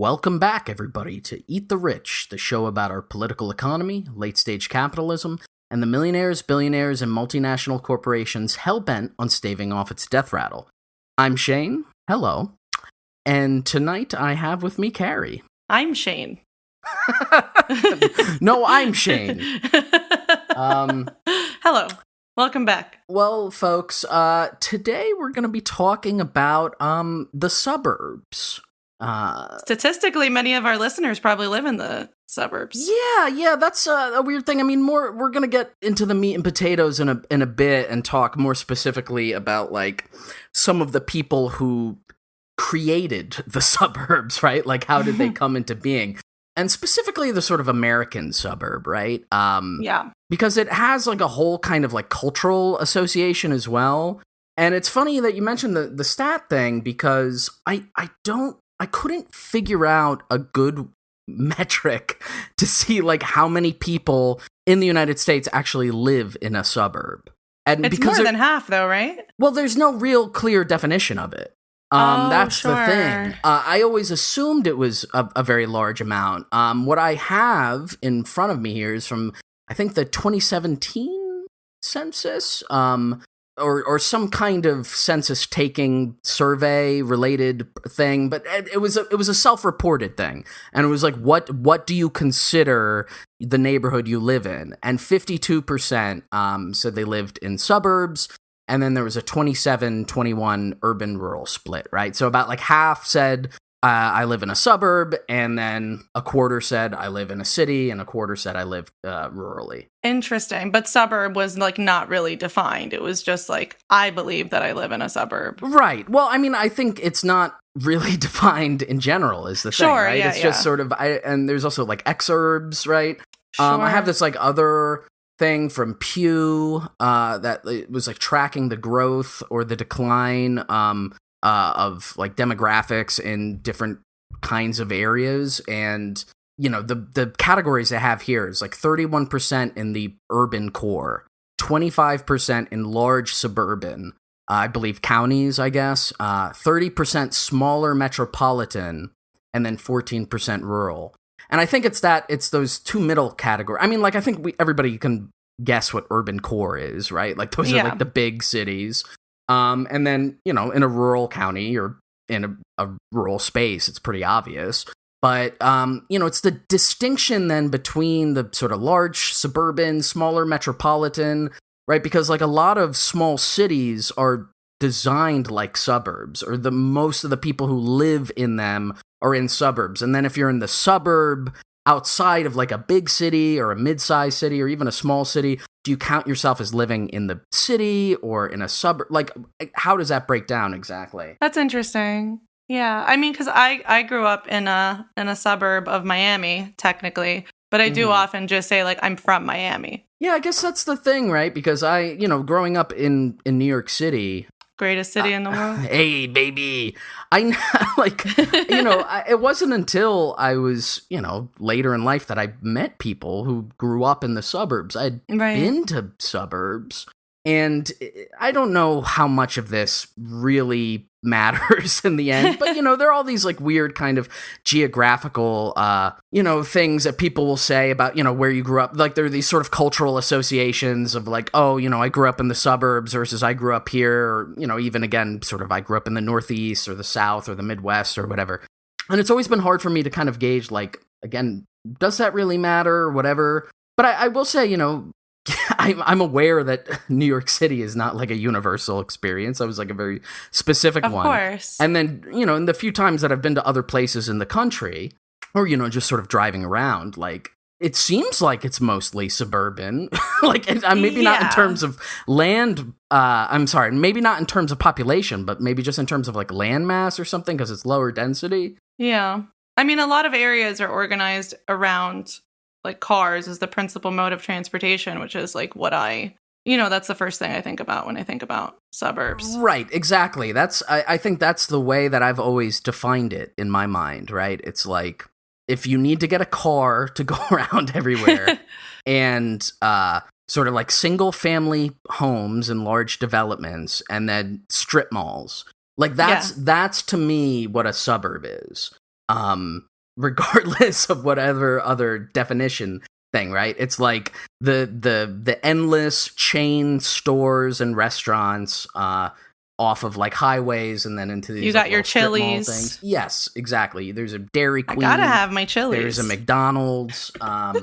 Welcome back, everybody, to Eat the Rich, the show about our political economy, late-stage capitalism, and the millionaires, billionaires, and multinational corporations hell-bent on staving off its death rattle. I'm Shane. Hello. And tonight I have with me Cari. I'm Shane. No, I'm Shane. Hello. Welcome back. Well, folks, today we're going to be talking about the suburbs. Statistically, many of our listeners probably live in the suburbs. Yeah, that's a weird thing. I mean, we're gonna get into the meat and potatoes in a bit and talk more specifically about like some of the people who created the suburbs, right? Like, how did they come into being? And specifically the sort of American suburb, right? Yeah. Because it has like a whole kind of like cultural association as well. And it's funny that you mentioned the stat thing because I couldn't figure out a good metric to see like how many people in the United States actually live in a suburb. And it's more than half though, right? Well, there's no real clear definition of it. That's sure. The thing. I always assumed it was a very large amount. What I have in front of me here is from, I think, the 2017 census, or some kind of census-taking survey-related thing, but it was a self-reported thing, and it was like, what do you consider the neighborhood you live in? And 52% said they lived in suburbs. And then there was a 27-21 urban-rural split, right? So about like half said, I live in a suburb, and then a quarter said I live in a city, and a quarter said I live rurally. Interesting. But suburb was like not really defined. It was just like, I believe that I live in a suburb. Right. Well, I mean, I think it's not really defined in general is the thing, right? Yeah, it's just sort of, and there's also like exurbs, right? Sure. I have this like other thing from Pew that it was like tracking the growth or the decline of like demographics in different kinds of areas. And, you know, the categories I have here is like 31% in the urban core, 25% in large suburban, I believe counties, I guess, 30% smaller metropolitan, and then 14% rural. And I think it's those two middle categories. I mean, like, I think everybody can guess what urban core is, right? Like, those are like the big cities. And then, you know, in a rural county or in a rural space, it's pretty obvious. But, you know, it's the distinction then between the sort of large suburban, smaller metropolitan, right? Because like a lot of small cities are designed like suburbs, or most of the people who live in them are in suburbs. And then if you're in the suburb outside of like a big city or a mid-sized city or even a small city, do you count yourself as living in the city or in a suburb? Like, how does that break down exactly? That's interesting. Yeah, I mean, because I grew up in a suburb of Miami, technically, but I do often just say, like, I'm from Miami. Yeah, I guess that's the thing, right? Because growing up in New York City... Greatest city in the world. Hey, baby. It wasn't until I was, later in life that I met people who grew up in the suburbs. I'd been to suburbs, and I don't know how much of this really matters in the end, but there are all these like weird kind of geographical things that people will say about where you grew up. Like there are these sort of cultural associations of like, oh, I grew up in the suburbs versus I grew up here, or even again sort of I grew up in the Northeast or the South or the Midwest or whatever. And it's always been hard for me to kind of gauge, like, again, does that really matter or whatever? But I will say, I'm aware that New York City is not like a universal experience. That was like a very specific one. Of course. And then, in the few times that I've been to other places in the country, or, just sort of driving around, like, it seems like it's mostly suburban. Like, maybe not in terms of land. Maybe not in terms of population, but maybe just in terms of like landmass or something, because it's lower density. Yeah. I mean, a lot of areas are organized around like cars is the principal mode of transportation, which is like what that's the first thing I think about when I think about suburbs. Right, exactly. I think that's the way that I've always defined it in my mind, right? It's like, if you need to get a car to go around everywhere and sort of like single family homes and large developments and then strip malls, like that's to me what a suburb is. regardless of whatever other definition thing, right? It's like the endless chain stores and restaurants off of like highways and then into these you got like, your strip mall Chili's things. Yes, exactly. There's a Dairy Queen. I gotta have my Chili's. There's a McDonald's. I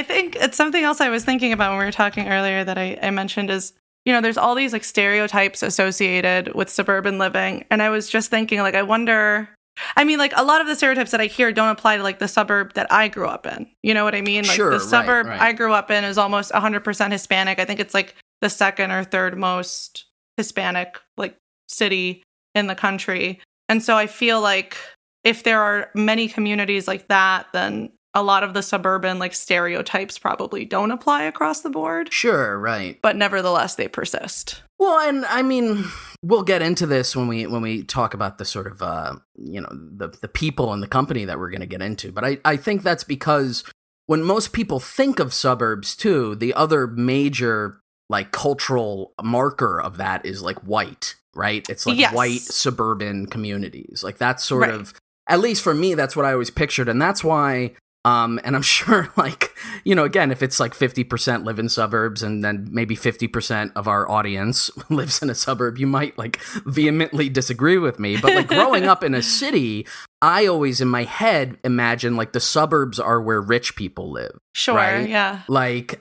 think it's something else I was thinking about when we were talking earlier that I mentioned is, there's all these like stereotypes associated with suburban living. And I was just thinking, like, I wonder, like a lot of the stereotypes that I hear don't apply to like the suburb that I grew up in. You know what I mean? Like sure, the suburb right. I grew up in is almost 100% Hispanic. I think it's like the second or third most Hispanic like city in the country. And so I feel like if there are many communities like that, then a lot of the suburban like stereotypes probably don't apply across the board. Sure, right. But nevertheless, they persist. Well, and I mean, we'll get into this when we talk about the sort of the people and the company that we're going to get into. But I think that's because when most people think of suburbs too, the other major like cultural marker of that is like white, right? It's like white suburban communities. Like that's sort of, at least for me, that's what I always pictured, and that's why. And I'm sure, like, again, if it's like 50% live in suburbs and then maybe 50% of our audience lives in a suburb, you might like vehemently disagree with me. But like growing up in a city, I always in my head imagine like the suburbs are where rich people live. Sure, right? Yeah. Like,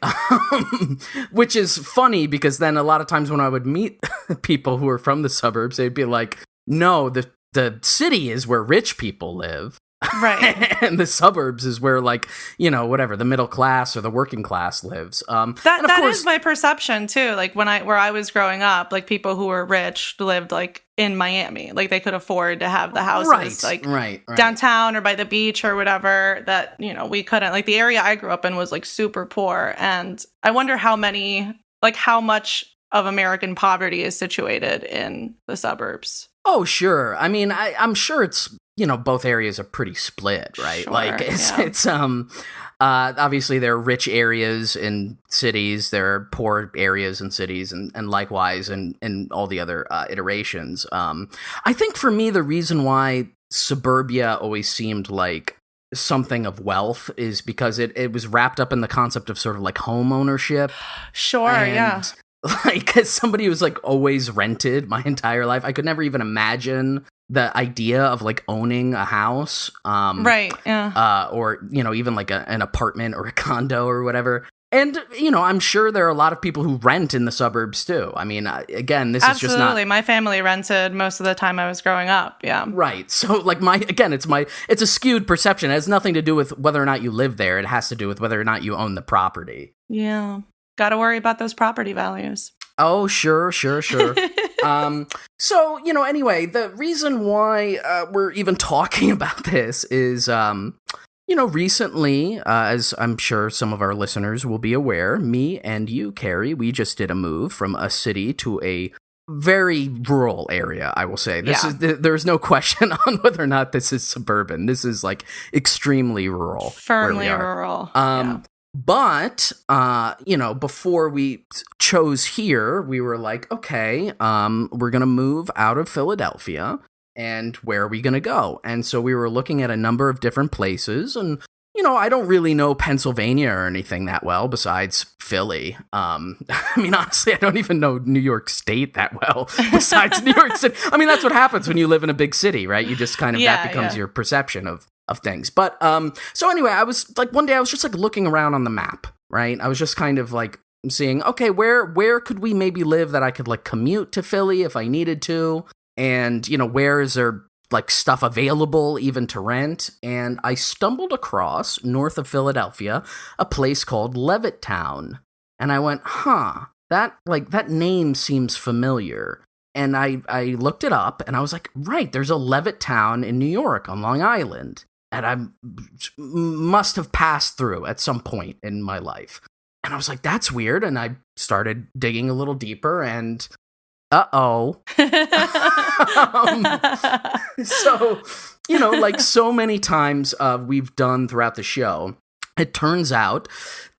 which is funny because then a lot of times when I would meet people who are from the suburbs, they'd be like, no, the city is where rich people live. Right. And the suburbs is where like, whatever, the middle class or the working class lives. That is my perception too. Like where I was growing up, like people who were rich lived like in Miami. Like they could afford to have the houses right. downtown or by the beach or whatever that, we couldn't. Like the area I grew up in was like super poor. And I wonder how much of American poverty is situated in the suburbs. Oh, sure. I mean, I'm sure it's, both areas are pretty split, right? Sure, like it's obviously there are rich areas in cities, there are poor areas in cities, and likewise in all the other iterations. I think for me, the reason why suburbia always seemed like something of wealth is because it was wrapped up in the concept of sort of like home ownership. Sure, yeah. Like, as somebody who's like always rented my entire life, I could never even imagine the idea of like owning a house, right? Yeah, or even like an apartment or a condo or whatever. And I'm sure there are a lot of people who rent in the suburbs too. I mean, again, this is just not. My family rented most of the time I was growing up. Yeah, right. So like it's a skewed perception. It has nothing to do with whether or not you live there. It has to do with whether or not you own the property. Yeah. Got to worry about those property values. Oh, sure. So, anyway, the reason why we're even talking about this is, recently, as I'm sure some of our listeners will be aware, me and you, Cari, we just did a move from a city to a very rural area, I will say. There's no question on whether or not this is suburban. This is, like, extremely rural. Firmly rural. But, before we chose here, we were like, okay, we're going to move out of Philadelphia, and where are we going to go? And so we were looking at a number of different places, and, I don't really know Pennsylvania or anything that well, besides Philly. I mean, honestly, I don't even know New York State that well, besides New York City. I mean, that's what happens when you live in a big city, right? You just kind of, that becomes your perception of things. But so anyway, I was like, one day I was just like looking around on the map, right? I was just kind of like seeing, okay, where could we maybe live that I could like commute to Philly if I needed to, and where is there like stuff available even to rent? And I stumbled across north of Philadelphia a place called Levittown, and I went, that name seems familiar. And I looked it up, and I was like, right, there's a Levittown in New York on Long Island. And I must have passed through at some point in my life. And I was like, that's weird. And I started digging a little deeper, and so, like so many times we've done throughout the show, it turns out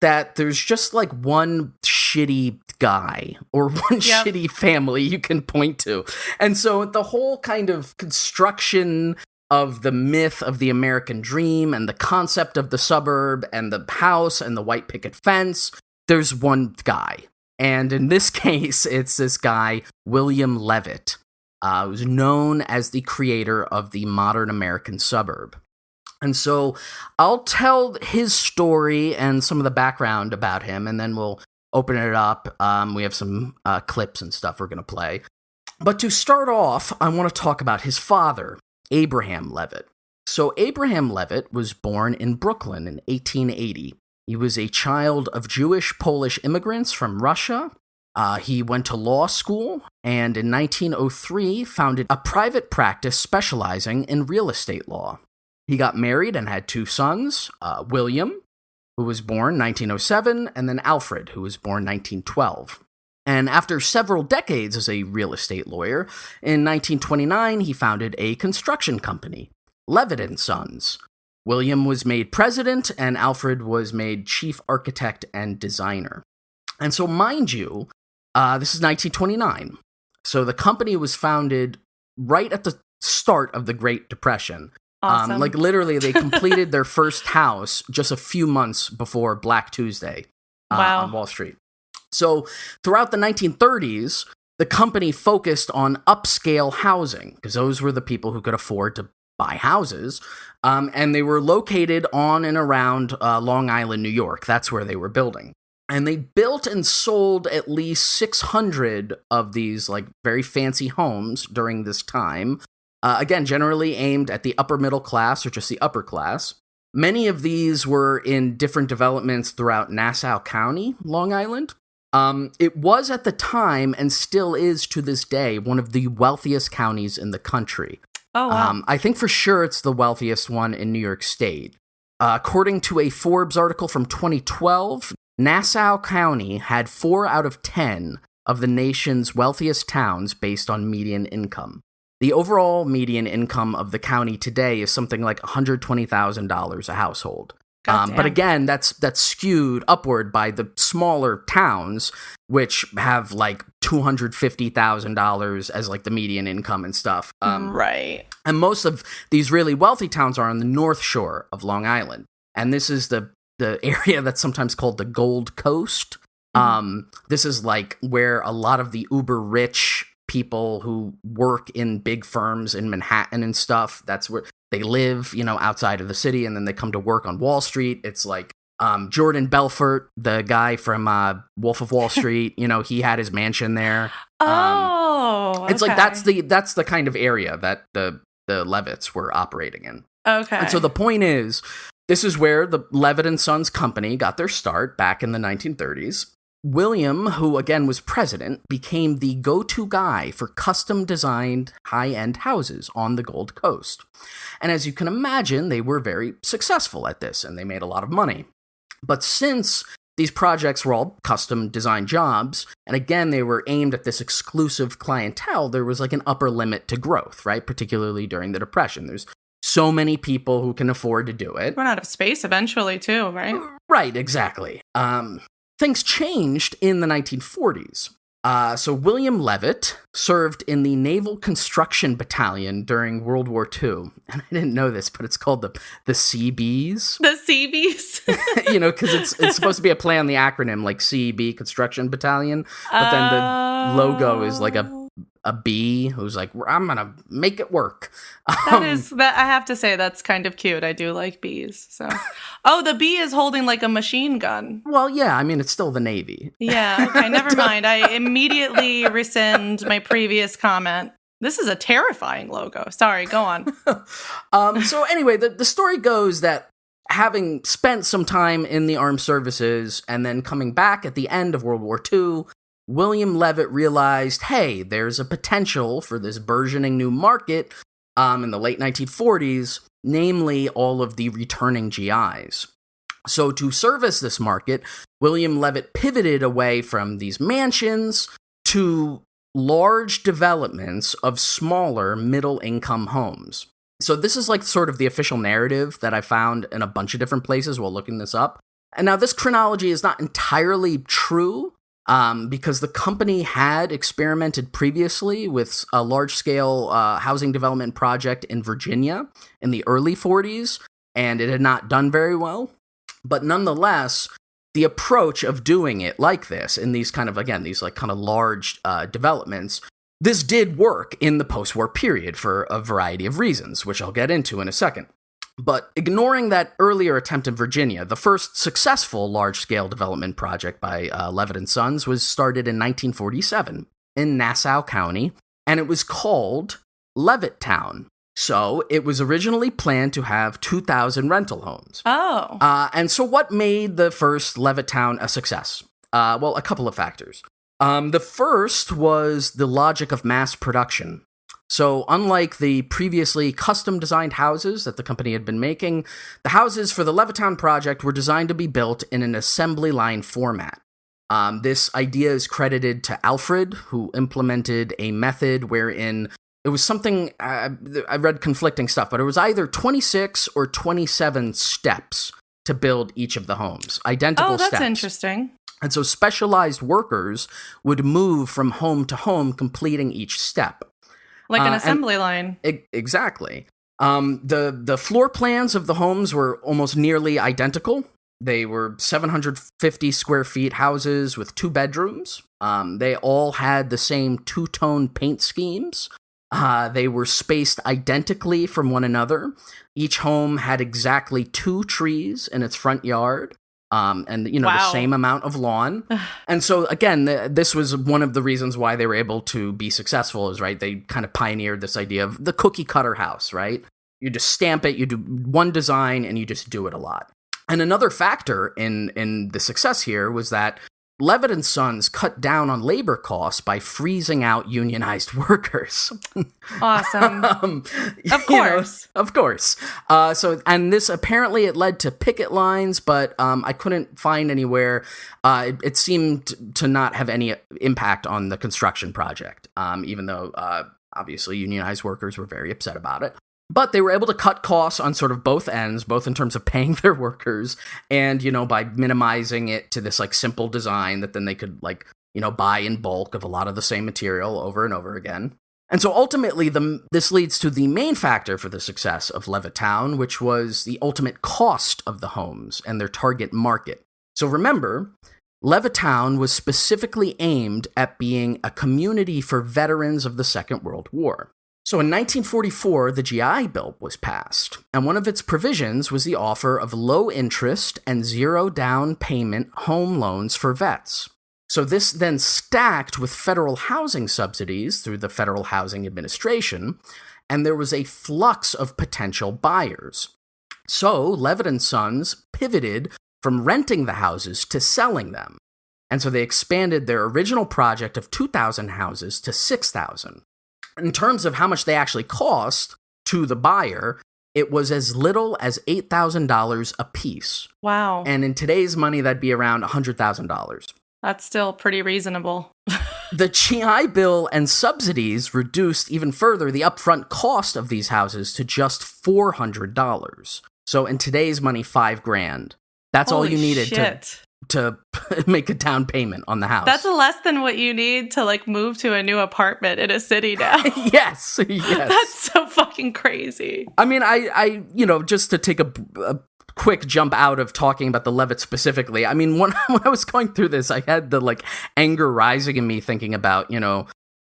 that there's just like one shitty guy or one shitty family you can point to. And so the whole kind of construction of the myth of the American dream and the concept of the suburb and the house and the white picket fence, there's one guy. And in this case, it's this guy, William Levitt, who's known as the creator of the modern American suburb. And so I'll tell his story and some of the background about him, and then we'll open it up. We have some clips and stuff we're going to play. But to start off, I want to talk about his father, Abraham Levitt. So Abraham Levitt was born in Brooklyn in 1880. He was a child of Jewish-Polish immigrants from Russia. He went to law school, and in 1903 founded a private practice specializing in real estate law. He got married and had 2 sons, William, who was born 1907, and then Alfred, who was born 1912. And after several decades as a real estate lawyer, in 1929 he founded a construction company, Levitt & Sons. William was made president, and Alfred was made chief architect and designer. And so, mind you, this is 1929. So the company was founded right at the start of the Great Depression. Awesome. Literally, they completed their first house just a few months before Black Tuesday on Wall Street. So throughout the 1930s, the company focused on upscale housing, because those were the people who could afford to buy houses, and they were located on and around Long Island, New York. That's where they were building. And they built and sold at least 600 of these very fancy homes during this time. Again, generally aimed at the upper middle class or just the upper class. Many of these were in different developments throughout Nassau County, Long Island. It was at the time, and still is to this day, one of the wealthiest counties in the country. Oh, wow. I think for sure it's the wealthiest one in New York State. According to a Forbes article from 2012, Nassau County had 4 out of 10 of the nation's wealthiest towns based on median income. The overall median income of the county today is something like $120,000 a household. But again, that's skewed upward by the smaller towns, which have $250,000 as the median income and stuff. Right. And most of these really wealthy towns are on the North Shore of Long Island. And this is the area that's sometimes called the Gold Coast. This is where a lot of the uber rich people who work in big firms in Manhattan and stuff, that's where they live, outside of the city, and then they come to work on Wall Street. It's Jordan Belfort, the guy from Wolf of Wall Street, he had his mansion there. It's okay. that's the kind of area that the Levitts were operating in. Okay. And so the point is, this is where the Levitt & Sons company got their start back in the 1930s. William, who again was president, became the go-to guy for custom-designed high-end houses on the Gold Coast. And as you can imagine, they were very successful at this, and they made a lot of money. But since these projects were all custom-designed jobs, and again, they were aimed at this exclusive clientele, there was an upper limit to growth, right? Particularly during the Depression. There's so many people who can afford to do it. Run out of space eventually, too, right? Right, exactly. Things changed in the 1940s. So William Levitt served in the Naval Construction Battalion during World War II. And I didn't know this, but it's called the Seabees. The Seabees? Because it's supposed to be a play on the acronym, CEB, Construction Battalion. But then the logo is a bee who's I'm going to make it work. That I have to say, that's kind of cute. I do like bees. So, the bee is holding a machine gun. Well, yeah, it's still the Navy. Yeah, okay, never mind. I immediately rescind my previous comment. This is a terrifying logo. Sorry, go on. So anyway, the story goes that having spent some time in the armed services and then coming back at the end of World War II, William Levitt realized, hey, there's a potential for this burgeoning new market in the late 1940s, namely all of the returning GIs. So to service this market, William Levitt pivoted away from these mansions to large developments of smaller middle-income homes. So this is sort of the official narrative that I found in a bunch of different places while looking this up. And now this chronology is not entirely true. because the company had experimented previously with a large-scale housing development project in Virginia in the early 40s, and it had not done very well. But nonetheless, the approach of doing it like this, in these kind of, again, these like kind of large developments, this did work in the post-war period for a variety of reasons, which I'll get into in a second. But ignoring that earlier attempt in Virginia, the first successful large-scale development project by Levitt and Sons was started in 1947 in Nassau County, and it was called Levittown. So it was originally planned to have 2,000 rental homes. Oh. And so what made the first Levittown a success? Well, a couple of factors. The first was the logic of mass production. So unlike the previously custom-designed houses that the company had been making, the houses for the Levittown project were designed to be built in an assembly line format. This idea is credited to Alfred, who implemented a method wherein it was something, I read conflicting stuff, but it was either 26 or 27 steps to build each of the homes. Identical steps. Oh, that's interesting. And so specialized workers would move from home to home, completing each step. Like an assembly line. Exactly. The floor plans of the homes were almost nearly identical. They were 750 square feet houses with 2 bedrooms. They all had the same two-tone paint schemes. They were spaced identically from one another. Each home had exactly 2 trees in its front yard. And, the same amount of lawn. And so, again, this was one of the reasons why they were able to be successful is, right, they kind of pioneered this idea of the cookie cutter house, right? You just stamp it, you do one design, and you just do it a lot. And another factor in the success here was that Levitt and Sons cut down on labor costs by freezing out unionized workers. Awesome. Of course. Of course. And this apparently it led to picket lines, but I couldn't find anywhere. It seemed to not have any impact on the construction project, even though obviously unionized workers were very upset about it. But they were able to cut costs on sort of both ends, both in terms of paying their workers and, by minimizing it to this like simple design that then they could buy in bulk of a lot of the same material over and over again. And so ultimately this leads to the main factor for the success of Levittown, which was the ultimate cost of the homes and their target market. So remember, Levittown was specifically aimed at being a community for veterans of the Second World War. So in 1944, the GI Bill was passed, and one of its provisions was the offer of low-interest and zero-down payment home loans for vets. So this then stacked with federal housing subsidies through the Federal Housing Administration, and there was a flux of potential buyers. So Levitt and Sons pivoted from renting the houses to selling them, and so they expanded their original project of 2,000 houses to 6,000. In terms of how much they actually cost to the buyer, it was as little as $8,000 a piece. Wow. And in today's money, that'd be around $100,000. That's still pretty reasonable. The GI Bill and subsidies reduced even further the upfront cost of these houses to just $400. So in today's money, $5,000. That's Holy all you needed shit. to make a down payment on the house. That's less than what you need to move to a new apartment in a city now. Yes. That's so fucking crazy. I mean, I just to take a quick jump out of talking about the Levitt specifically, I mean, when I was going through this, I had the anger rising in me thinking about,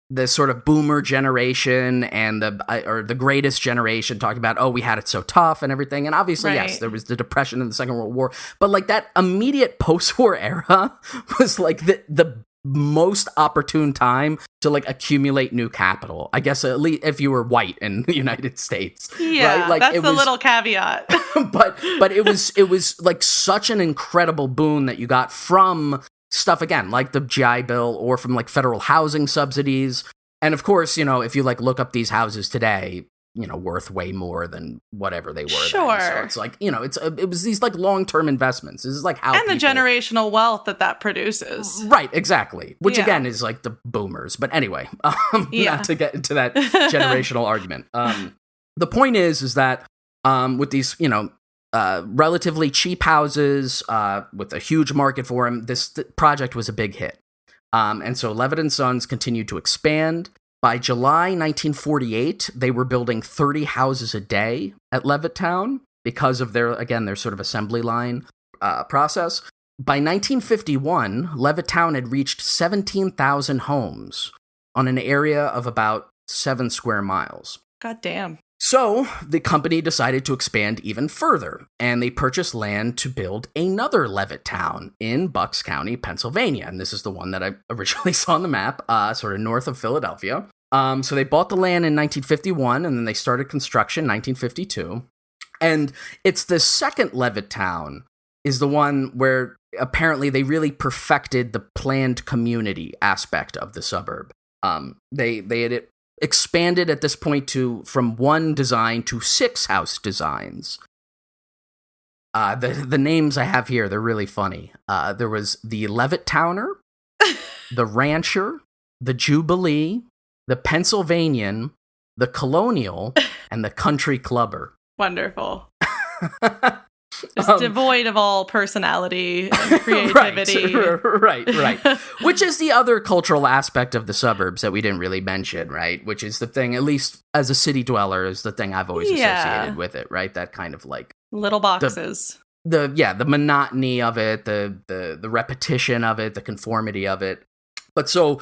the sort of boomer generation and the greatest generation talking about, oh, we had it so tough and everything. And obviously, right. Yes, there was the Depression and the Second World War. But that immediate post-war era was the most opportune time to accumulate new capital. I guess at least if you were white in the United States. Yeah, right? that's the little caveat. but it was such an incredible boon that you got from stuff, again, like the GI Bill or from federal housing subsidies. And of course, if you look up these houses today, worth way more than whatever they were. Sure. Then. So it's it was these long-term investments. This is how and the generational wealth that produces. Right, exactly. Which again is the boomers. But anyway, not to get into that generational argument. The point is that with these, relatively cheap houses with a huge market for them, this project was a big hit. And so Levitt and Sons continued to expand. By July 1948, they were building 30 houses a day at Levittown because of their sort of assembly line process. By 1951, Levittown had reached 17,000 homes on an area of about 7 square miles. God damn. So the company decided to expand even further, and they purchased land to build another Levittown in Bucks County, Pennsylvania. And this is the one that I originally saw on the map, sort of north of Philadelphia. So they bought the land in 1951, and then they started construction in 1952. And it's the second Levittown is the one where apparently they really perfected the planned community aspect of the suburb. They had expanded at this point from 1 design to 6 house designs. The names I have here, they're really funny. There was the Levittowner, the Rancher, the Jubilee, the Pennsylvanian, the Colonial, and the Country Clubber. Wonderful. Just devoid of all personality and creativity. Right. Which is the other cultural aspect of the suburbs that we didn't really mention, right? Which is the thing, at least as a city dweller, is the thing I've always associated with it, right? That kind of like little boxes. The monotony of it, the repetition of it, the conformity of it. But so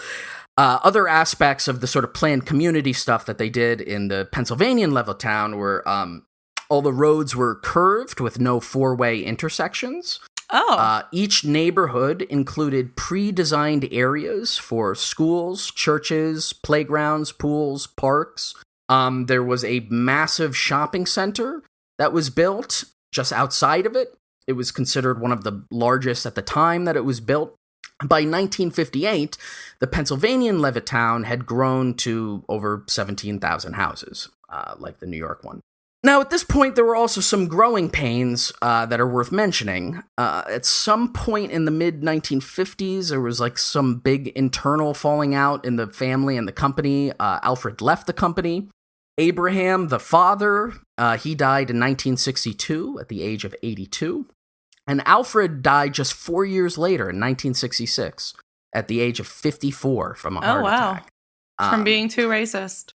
other aspects of the sort of planned community stuff that they did in the Pennsylvanian Levittown were all the roads were curved with no 4-way intersections. Each neighborhood included pre-designed areas for schools, churches, playgrounds, pools, parks. There was a massive shopping center that was built just outside of it. It was considered one of the largest at the time that it was built. By 1958, the Pennsylvanian Levittown had grown to over 17,000 houses, like the New York one. Now, at this point, there were also some growing pains that are worth mentioning. At some point in the mid-1950s, there was like some big internal falling out in the family and the company. Alfred left the company. Abraham, the father, he died in 1962 at the age of 82. And Alfred died just 4 years later in 1966 at the age of 54 from a heart attack. From being too racist.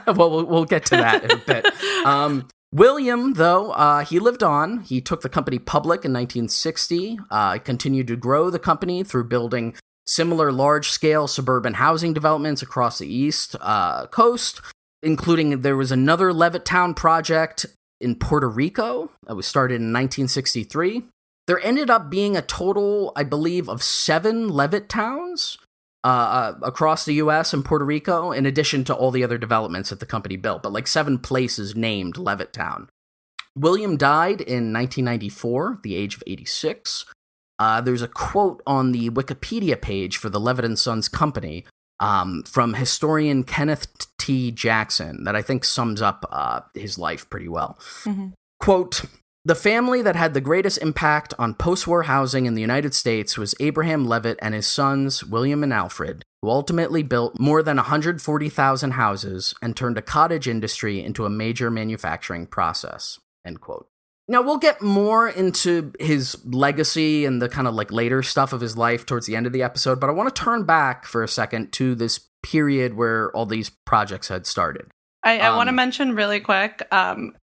Well, we'll get to that in a bit. William, though, he lived on. He took the company public in 1960, continued to grow the company through building similar large-scale suburban housing developments across the East Coast, including there was another Levittown project in Puerto Rico that was started in 1963. There ended up being a total, I believe, of 7 Levittowns across the U.S. and Puerto Rico, in addition to all the other developments that the company built, but like 7 places named Levittown. William died in 1994 at the age of 86. There's a quote on the Wikipedia page for the Levitt & Sons Company from historian Kenneth T. Jackson that I think sums up his life pretty well. Mm-hmm. Quote, "The family that had the greatest impact on post-war housing in the United States was Abraham Levitt and his sons, William and Alfred, who ultimately built more than 140,000 houses and turned a cottage industry into a major manufacturing process." End quote. Now, we'll get more into his legacy and the kind of like later stuff of his life towards the end of the episode, but I want to turn back for a second to this period where all these projects had started. I want to mention really quick,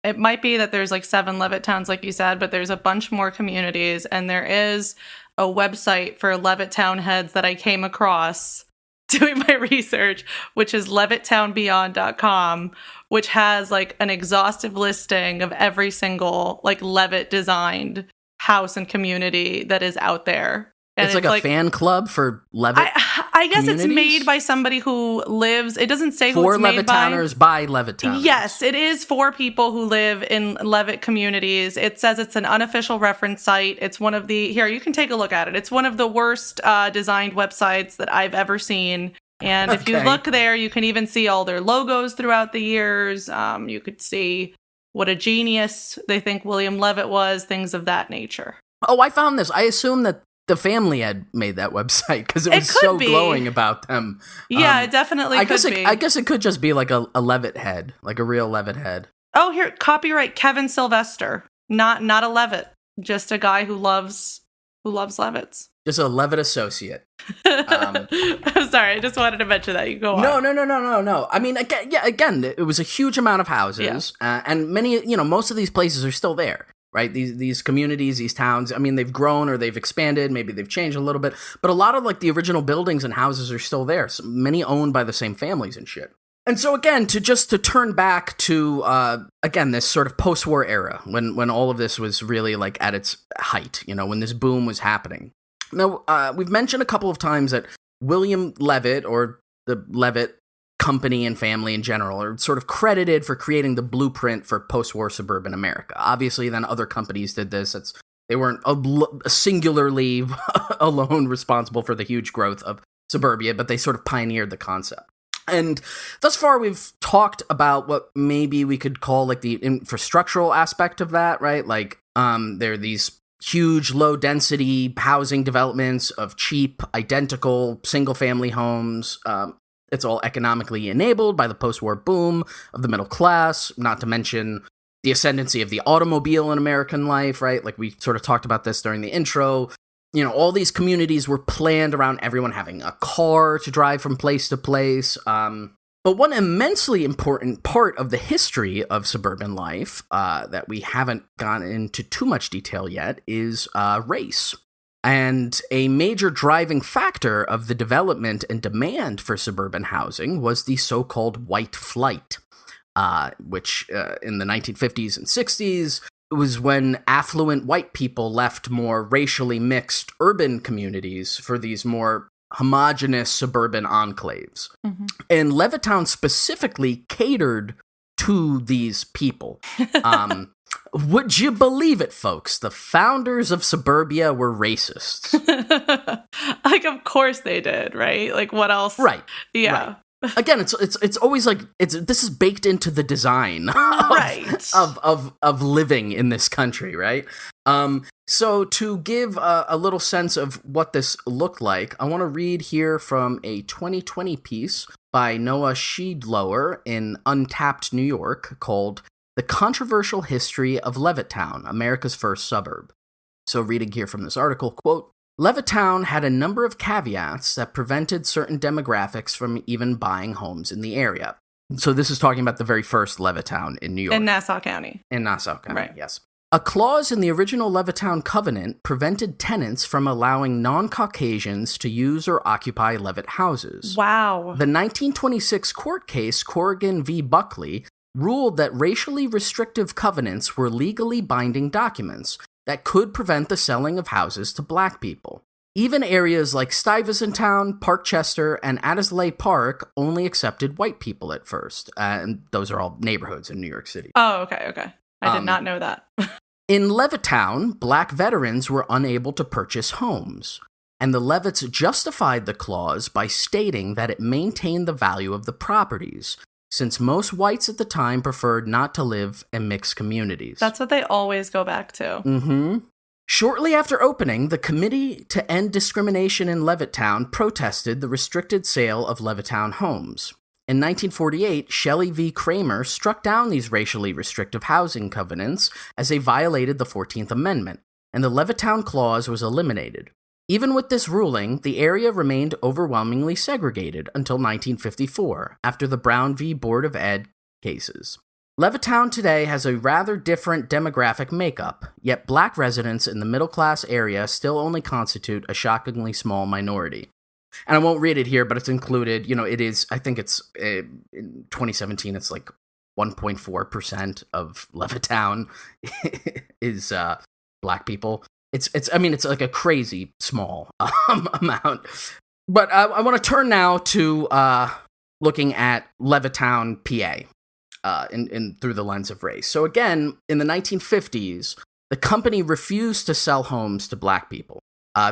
it might be that there's like 7 Levittowns, like you said, but there's a bunch more communities, and there is a website for Levittown heads that I came across doing my research, which is levittownbeyond.com, which has like an exhaustive listing of every single like Levitt designed house and community that is out there. And it's like a fan club for Levitt. I guess it's made by somebody who lives. It doesn't say who it's made by. For Levitttowners by Levittowners. Yes, it is for people who live in Levitt communities. It says it's an unofficial reference site. It's one of the, here, you can take a look at it. It's one of the worst designed websites that I've ever seen. And if you look there, you can even see all their logos throughout the years. You could see what a genius they think William Levitt was, things of that nature. Oh, I found this. I assume that the family had made that website because it was so glowing about them. Yeah, it definitely could be. I guess it could just be like a Levitt head, like a real Levitt head. Oh, here, copyright Kevin Sylvester. Not a Levitt, just a guy who loves who loves Levitts. Just a Levitt associate. I'm sorry, I just wanted to mention that. You go on. No. I mean, again, it was a huge amount of houses, and many, most of these places are still there, right? These communities, these towns, I mean, they've grown or they've expanded, maybe they've changed a little bit, but a lot of like the original buildings and houses are still there. So many owned by the same families and shit. And so again, to turn back to, again, this sort of post-war era, when all of this was really like at its height, when this boom was happening. Now, we've mentioned a couple of times that William Levitt, or the Levitt company and family in general, are sort of credited for creating the blueprint for post-war suburban America. Obviously, then other companies did this. They weren't singularly alone responsible for the huge growth of suburbia, but they sort of pioneered the concept. And thus far, we've talked about what maybe we could call like the infrastructural aspect of that, right? Like, there are these huge low-density housing developments of cheap, identical, single-family homes. It's all economically enabled by the post-war boom of the middle class, not to mention the ascendancy of the automobile in American life, right? Like, we sort of talked about this during the intro. All these communities were planned around everyone having a car to drive from place to place. But one immensely important part of the history of suburban life that we haven't gone into too much detail yet is race. And a major driving factor of the development and demand for suburban housing was the so-called white flight, which in the 1950s and 60s was when affluent white people left more racially mixed urban communities for these more homogenous suburban enclaves. Mm-hmm. And Levittown specifically catered to these people. Would you believe it, folks? The founders of suburbia were racists. Like, of course they did, right? Like, what else? Right. Yeah. Right. Again, it's always like this is baked into the design of living in this country, right? So to give a little sense of what this looked like, I want to read here from a 2020 piece by Noah Schiedlower in Untapped, New York, called "The Controversial History of Levittown, America's First Suburb." So reading here from this article, quote, "Levittown had a number of caveats that prevented certain demographics from even buying homes in the area." So this is talking about the very first Levittown in New York. In Nassau County. Right. Yes. A clause in the original Levittown covenant prevented tenants from allowing non-Caucasians to use or occupy Levitt houses. Wow. The 1926 court case, Corrigan v. Buckley, ruled that racially restrictive covenants were legally binding documents that could prevent the selling of houses to black people. Even areas like Stuyvesant, Parkchester, and Addisley Park only accepted white people at first. And those are all neighborhoods in New York City. Oh, okay. I did not know that. In Levittown, black veterans were unable to purchase homes, and the Levitts justified the clause by stating that it maintained the value of the properties, since most whites at the time preferred not to live in mixed communities. That's what they always go back to. Mm-hmm. Shortly after opening, the Committee to End Discrimination in Levittown protested the restricted sale of Levittown homes. In 1948, Shelley v. Kramer struck down these racially restrictive housing covenants as they violated the 14th Amendment, and the Levittown clause was eliminated. Even with this ruling, the area remained overwhelmingly segregated until 1954, after the Brown v. Board of Ed cases. Levittown today has a rather different demographic makeup, yet black residents in the middle-class area still only constitute a shockingly small minority. And I won't read it here, but it's included, it is, I think it's, in 2017, it's like 1.4% of Levittown is black people. It's like a crazy small amount. But I want to turn now to looking at Levittown, PA, in through the lens of race. So again, in the 1950s, the company refused to sell homes to black people.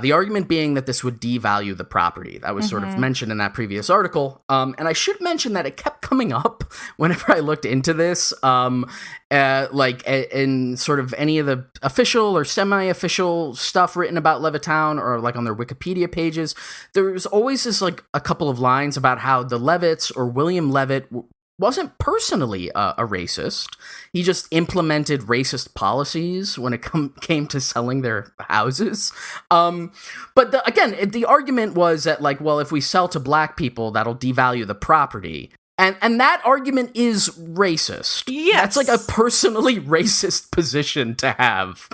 The argument being that this would devalue the property. That was sort of mentioned in that previous article. And I should mention that it kept coming up whenever I looked into this, like in sort of any of the official or semi-official stuff written about Levittown or like on their Wikipedia pages. There was always this like a couple of lines about how the Levitts or William Levitt wasn't personally a racist. He just implemented racist policies when it came to selling their houses. But again, the argument was that, like, well, if we sell to black people, that'll devalue the property. And that argument is racist. Yes. That's like a personally racist position to have,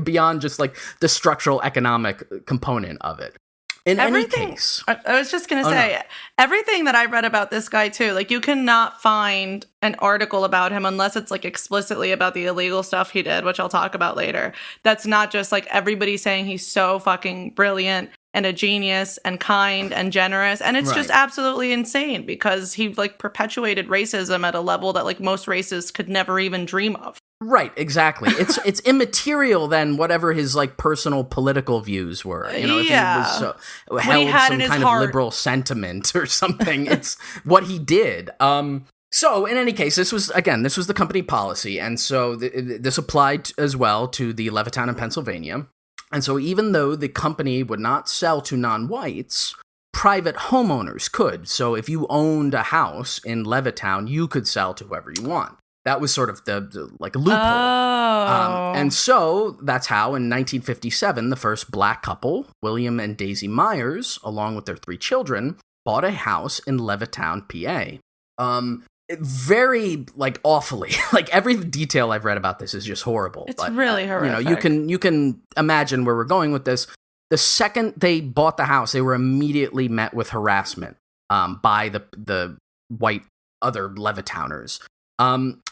beyond just like the structural economic component of it. In any case, I was just going to say, everything that I read about this guy too, like, you cannot find an article about him unless it's like explicitly about the illegal stuff he did, which I'll talk about later. That's not just like everybody saying he's so fucking brilliant and a genius and kind and generous. And it's just absolutely insane because he like perpetuated racism at a level that like most races could never even dream of. Right, exactly. It's immaterial than whatever his like personal political views were. You know, if he was held some kind of liberal sentiment or something, it's what he did. So in any case, this was the company policy, and so this applied as well to the Levittown in Pennsylvania. And so even though the company would not sell to non-whites, private homeowners could. So if you owned a house in Levittown, you could sell to whoever you want. That was sort of the like a loophole. Oh. And so that's how in 1957, the first black couple, William and Daisy Myers, along with their 3 children, bought a house in Levittown, PA. Very like awfully, like every detail I've read about this is just horrible. It's really horrific. You know, you can imagine where we're going with this. The second they bought the house, they were immediately met with harassment by the white other Levittowners.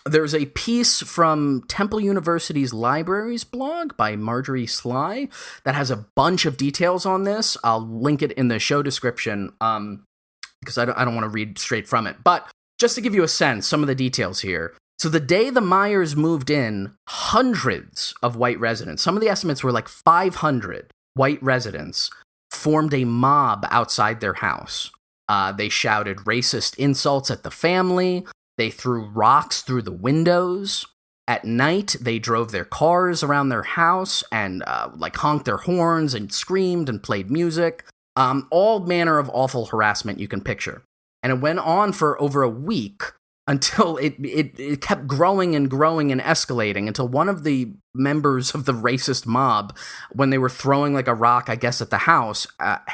There's a piece from Temple University's libraries blog by Marjorie Sly that has a bunch of details on this. I'll link it in the show description because I don't want to read straight from it. But just to give you a sense, some of the details here. So the day the Myers moved in, hundreds of white residents, some of the estimates were like 500 white residents, formed a mob outside their house. They shouted racist insults at the family. They threw rocks through the windows. At night, they drove their cars around their house and like honked their horns and screamed and played music. All manner of awful harassment you can picture. And it went on for over a week until it kept growing and growing and escalating until one of the members of the racist mob, when they were throwing like a rock, I guess, at the house,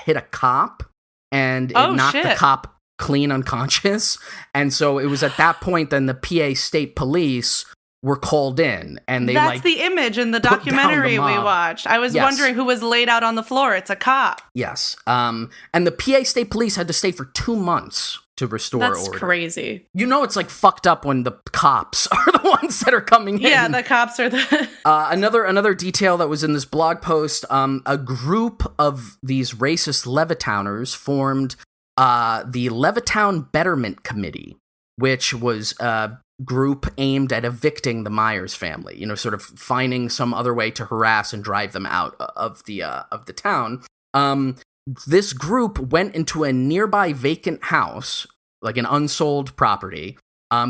hit a cop and it knocked the cop clean unconscious. And so it was at that point then the PA State Police were called in, and that's the image in the documentary we watched. I was wondering who was laid out on the floor. It's a cop. Yes. And the PA State Police had to stay for 2 months to restore order. That's crazy. You know, it's like fucked up when the cops are the ones that are coming in. Yeah, the cops are the another detail that was in this blog post, a group of these racist Levittowners formed the Levittown Betterment Committee, which was a group aimed at evicting the Myers family, you know, sort of finding some other way to harass and drive them out of the town. This group went into a nearby vacant house, like an unsold property.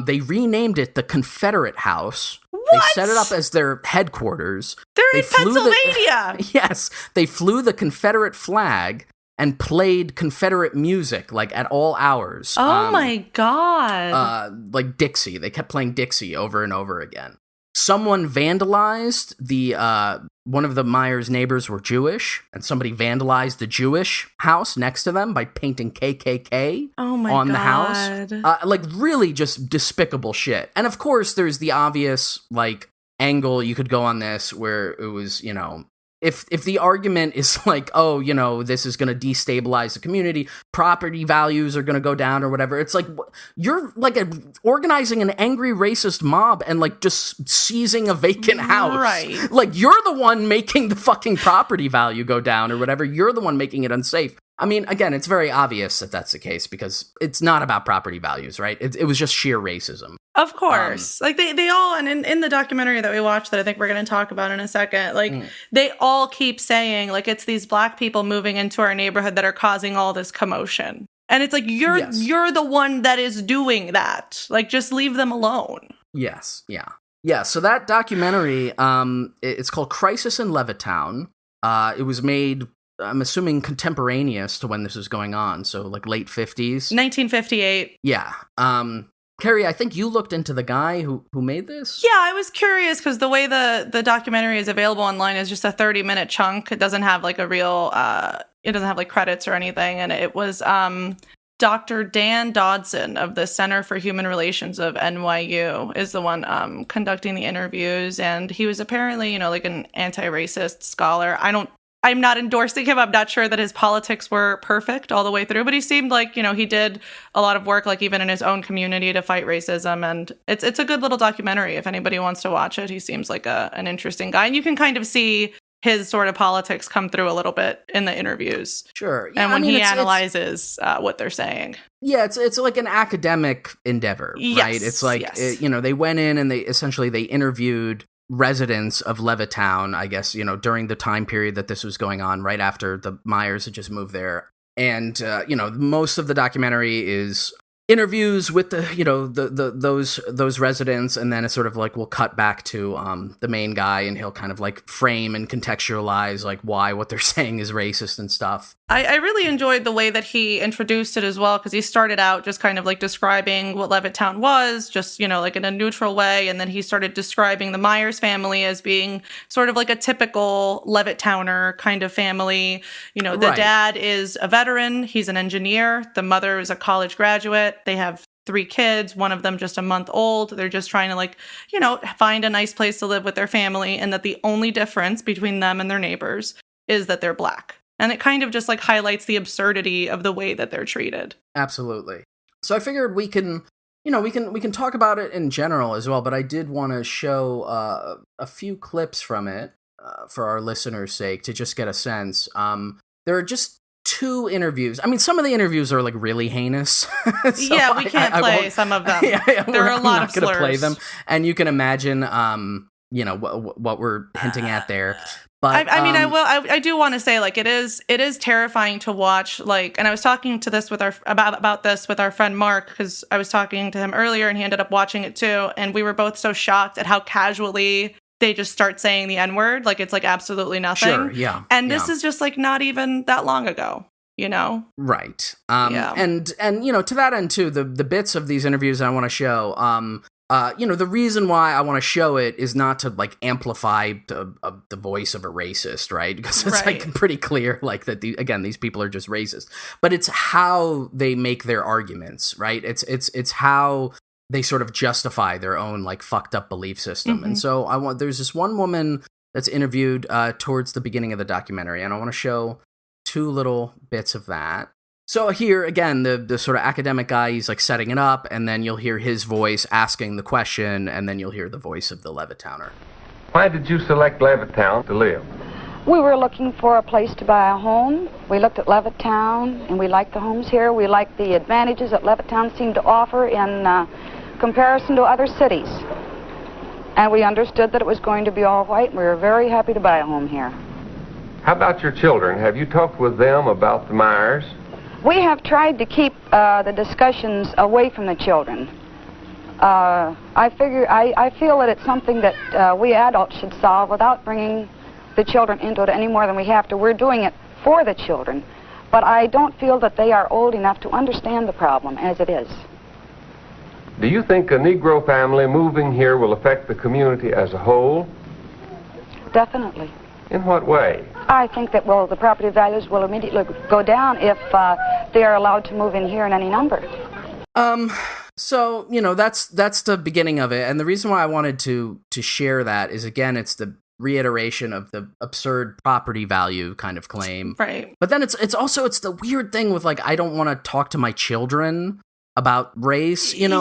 They renamed it the Confederate House. What? They set it up as their headquarters. They're in Pennsylvania! Yes, they flew the Confederate flag and played Confederate music, like, at all hours. Oh my God. Like Dixie. They kept playing Dixie over and over again. Someone vandalized one of the Myers neighbors were Jewish, and somebody vandalized the Jewish house next to them by painting KKK on the house. Like, really just despicable shit. And of course, there's the obvious, like, angle you could go on this where it was, you know, if the argument is like, oh, you know, this is going to destabilize the community, property values are going to go down or whatever, it's like, you're like organizing an angry racist mob and like just seizing a vacant house. Right. Like, you're the one making the fucking property value go down or whatever. You're the one making it unsafe. I mean, again, it's very obvious that that's the case because it's not about property values, right? It was just sheer racism. Of course. Like, they all, and in the documentary that we watched that I think we're going to talk about in a second, like, they all keep saying, like, it's these black people moving into our neighborhood that are causing all this commotion. And it's like, you're the one that is doing that. Like, just leave them alone. Yes, yeah. Yeah, so that documentary, it's called Crisis in Levittown. It was made I'm assuming contemporaneous to when this is going on, so like late 50s. 1958. Yeah. Cari, I think you looked into the guy who made this? Yeah, I was curious because the way the documentary is available online is just a 30-minute chunk. It doesn't have like a real, it doesn't have like credits or anything. And it was Dr. Dan Dodson of the Center for Human Relations of NYU is the one conducting the interviews. And he was apparently, like an anti-racist scholar. I'm not endorsing him. I'm not sure that his politics were perfect all the way through, but he seemed like, he did a lot of work, like even in his own community to fight racism. And it's a good little documentary. If anybody wants to watch it, he seems like an interesting guy. And you can kind of see his sort of politics come through a little bit in the interviews. Sure. Yeah, and when he analyzes what they're saying. Yeah, it's like an academic endeavor, right? It's like, they went in and they interviewed residents of Levittown, I guess, during the time period that this was going on, right after the Myers had just moved there. And, most of the documentary is interviews with those residents, and then it's sort of like we'll cut back to the main guy, and he'll kind of like frame and contextualize like why what they're saying is racist and stuff. I really enjoyed the way that he introduced it as well, because he started out just kind of like describing what Levittown was, just, like in a neutral way. And then he started describing the Myers family as being sort of like a typical Levittowner kind of family. The dad is a veteran. He's an engineer. The mother is a college graduate. They have 3 kids, one of them just a month old. They're just trying to find a nice place to live with their family. And that the only difference between them and their neighbors is that they're Black. And it kind of just like highlights the absurdity of the way that they're treated. Absolutely. So I figured we can talk about it in general as well, but I did want to show a few clips from it for our listeners' sake to just get a sense. There are just 2 interviews. I mean, some of the interviews are like really heinous. So we can't play some of them. There are a lot of slurs. I'm not going to play them, and you can imagine, what we're hinting at there. But I do want to say, like, it is terrifying to watch, like, and I was talking to this about this with our friend Mark, because I was talking to him earlier and he ended up watching it too, and we were both so shocked at how casually they just start saying the N-word, like it's like absolutely nothing. Sure, yeah. And this is just like not even that long ago, Right. And to that end too, the bits of these interviews I want to show, the reason why I want to show it is not to like amplify the voice of a racist, right? Because it's like pretty clear, like that. These people are just racist, but it's how they make their arguments, right? It's how they sort of justify their own like fucked up belief system. Mm-hmm. And so there's this one woman that's interviewed towards the beginning of the documentary, and I want to show 2 little bits of that. So here, again, the sort of academic guy, he's like setting it up, and then you'll hear his voice asking the question, and then you'll hear the voice of the Levittowner. Why did you select Levittown to live? We were looking for a place to buy a home. We looked at Levittown, and we liked the homes here. We liked the advantages that Levittown seemed to offer in comparison to other cities. And we understood that it was going to be all white, and we were very happy to buy a home here. How about your children? Have you talked with them about the Myers? We have tried to keep the discussions away from the children. I feel that it's something that we adults should solve without bringing the children into it any more than we have to. We're doing it for the children, but I don't feel that they are old enough to understand the problem as it is. Do you think a Negro family moving here will affect the community as a whole? Definitely. In what way? I think that, the property values will immediately go down if they are allowed to move in here in any number. So, that's the beginning of it. And the reason why I wanted to share that is, again, it's the reiteration of the absurd property value kind of claim. Right. But then it's the weird thing with, like, I don't want to talk to my children about race, and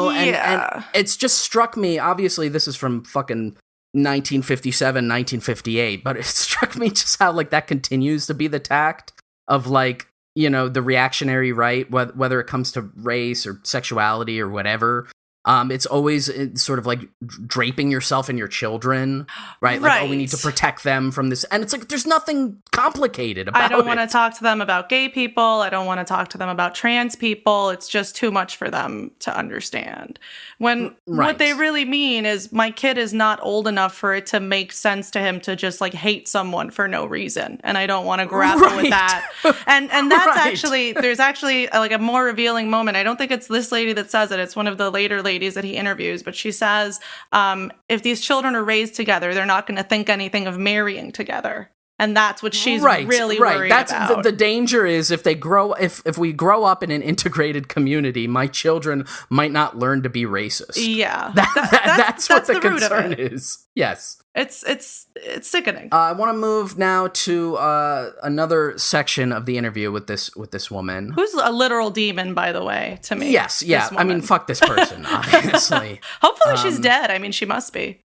it's just struck me, obviously this is from fucking 1957, 1958, but it struck me just how like that continues to be the tact of like, the reactionary right, whether it comes to race or sexuality or whatever. It's always sort of like draping yourself in your children, right? Like, oh, we need to protect them from this. And it's like, there's nothing complicated about it. I don't want to talk to them about gay people. I don't want to talk to them about trans people. It's just too much for them to understand. When what they really mean is my kid is not old enough for it to make sense to him to just like hate someone for no reason. And I don't want to grapple with that. And that's actually, there's actually like a more revealing moment. I don't think it's this lady that says it. It's one of the later ladies that he interviews, but she says, if these children are raised together, they're not going to think anything of marrying together. And that's what she's really worried about. The danger is if we grow up in an integrated community, my children might not learn to be racist. Yeah. That's what the concern is. Yes. It's sickening. I want to move now to another section of the interview with this woman, who's a literal demon, by the way, to me. Yes, yeah. I mean, fuck this person, obviously. Hopefully, she's dead. I mean, she must be.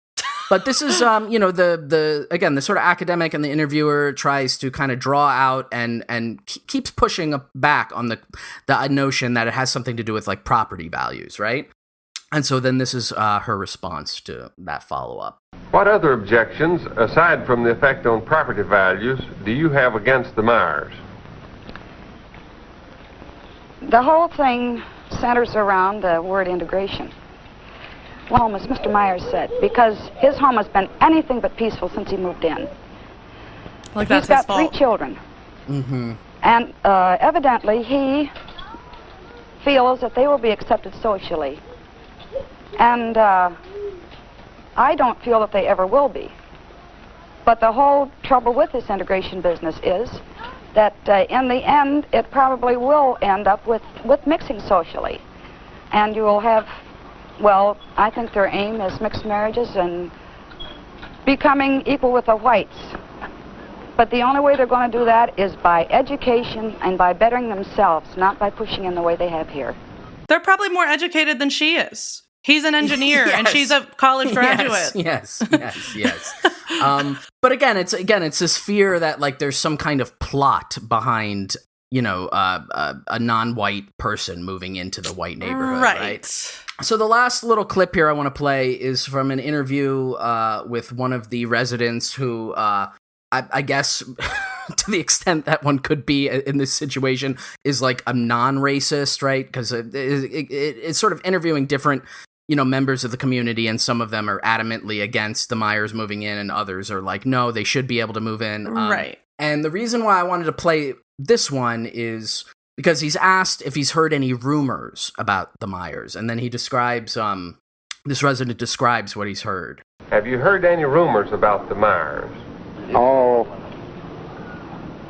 But this is, the sort of academic and the interviewer tries to kind of draw out and keeps pushing back on the notion that it has something to do with like property values, right? And so then this is her response to that follow-up. What other objections, aside from the effect on property values, do you have against the Myers? The whole thing centers around the word integration. Well, as Mr. Myers said, because his home has been anything but peaceful since he moved in. Like He's got 3 children. Mm-hmm. And evidently he feels that they will be accepted socially. And I don't feel that they ever will be. But the whole trouble with this integration business is that in the end, it probably will end up with mixing socially. And you will have, well, I think their aim is mixed marriages and becoming equal with the whites. But the only way they're going to do that is by education and by bettering themselves, not by pushing in the way they have here. They're probably more educated than she is. He's an engineer and she's a college graduate. Yes. But again, it's this fear that like there's some kind of plot behind, a non-white person moving into the white neighborhood, right? So the last little clip here I want to play is from an interview with one of the residents who, I guess, to the extent that one could be in this situation, is like a non-racist, right? Because it's sort of interviewing different members of the community, and some of them are adamantly against the Myers moving in, and others are like, no, they should be able to move in. Right. And the reason why I wanted to play this one is because he's asked if he's heard any rumors about the Myers, and then he describes, this resident describes what he's heard. Have you heard any rumors about the Myers? Oh,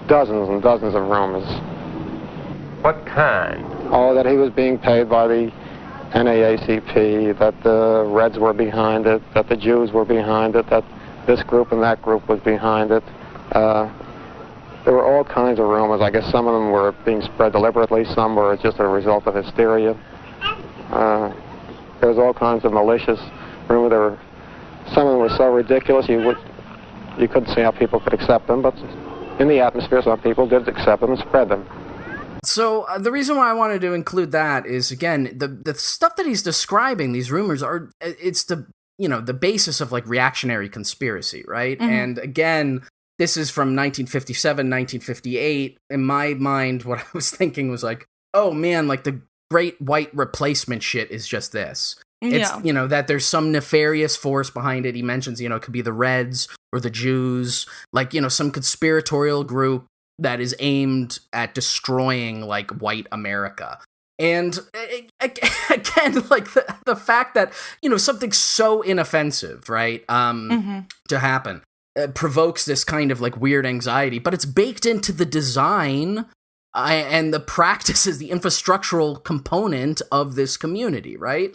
dozens and dozens of rumors. What kind? Oh, that he was being paid by the NAACP, that the Reds were behind it, that the Jews were behind it, that this group and that group was behind it. There were all kinds of rumors. I guess some of them were being spread deliberately, some were just a result of hysteria. There was all kinds of malicious rumors. Some of them were so ridiculous you couldn't see how people could accept them, but in the atmosphere some people did accept them and spread them. So the reason why I wanted to include that is, again, the stuff that he's describing, these rumors it's the basis of like reactionary conspiracy, right? Mm-hmm. And again, this is from 1957, 1958. In my mind, what I was thinking was like, oh man, like the great white replacement shit is just this. It's, that there's some nefarious force behind it. He mentions, it could be the Reds or the Jews, like, some conspiratorial group that is aimed at destroying like white America. And again, like the fact that, something so inoffensive, right, to happen provokes this kind of like weird anxiety, but it's baked into the design and the practices, the infrastructural component of this community, right?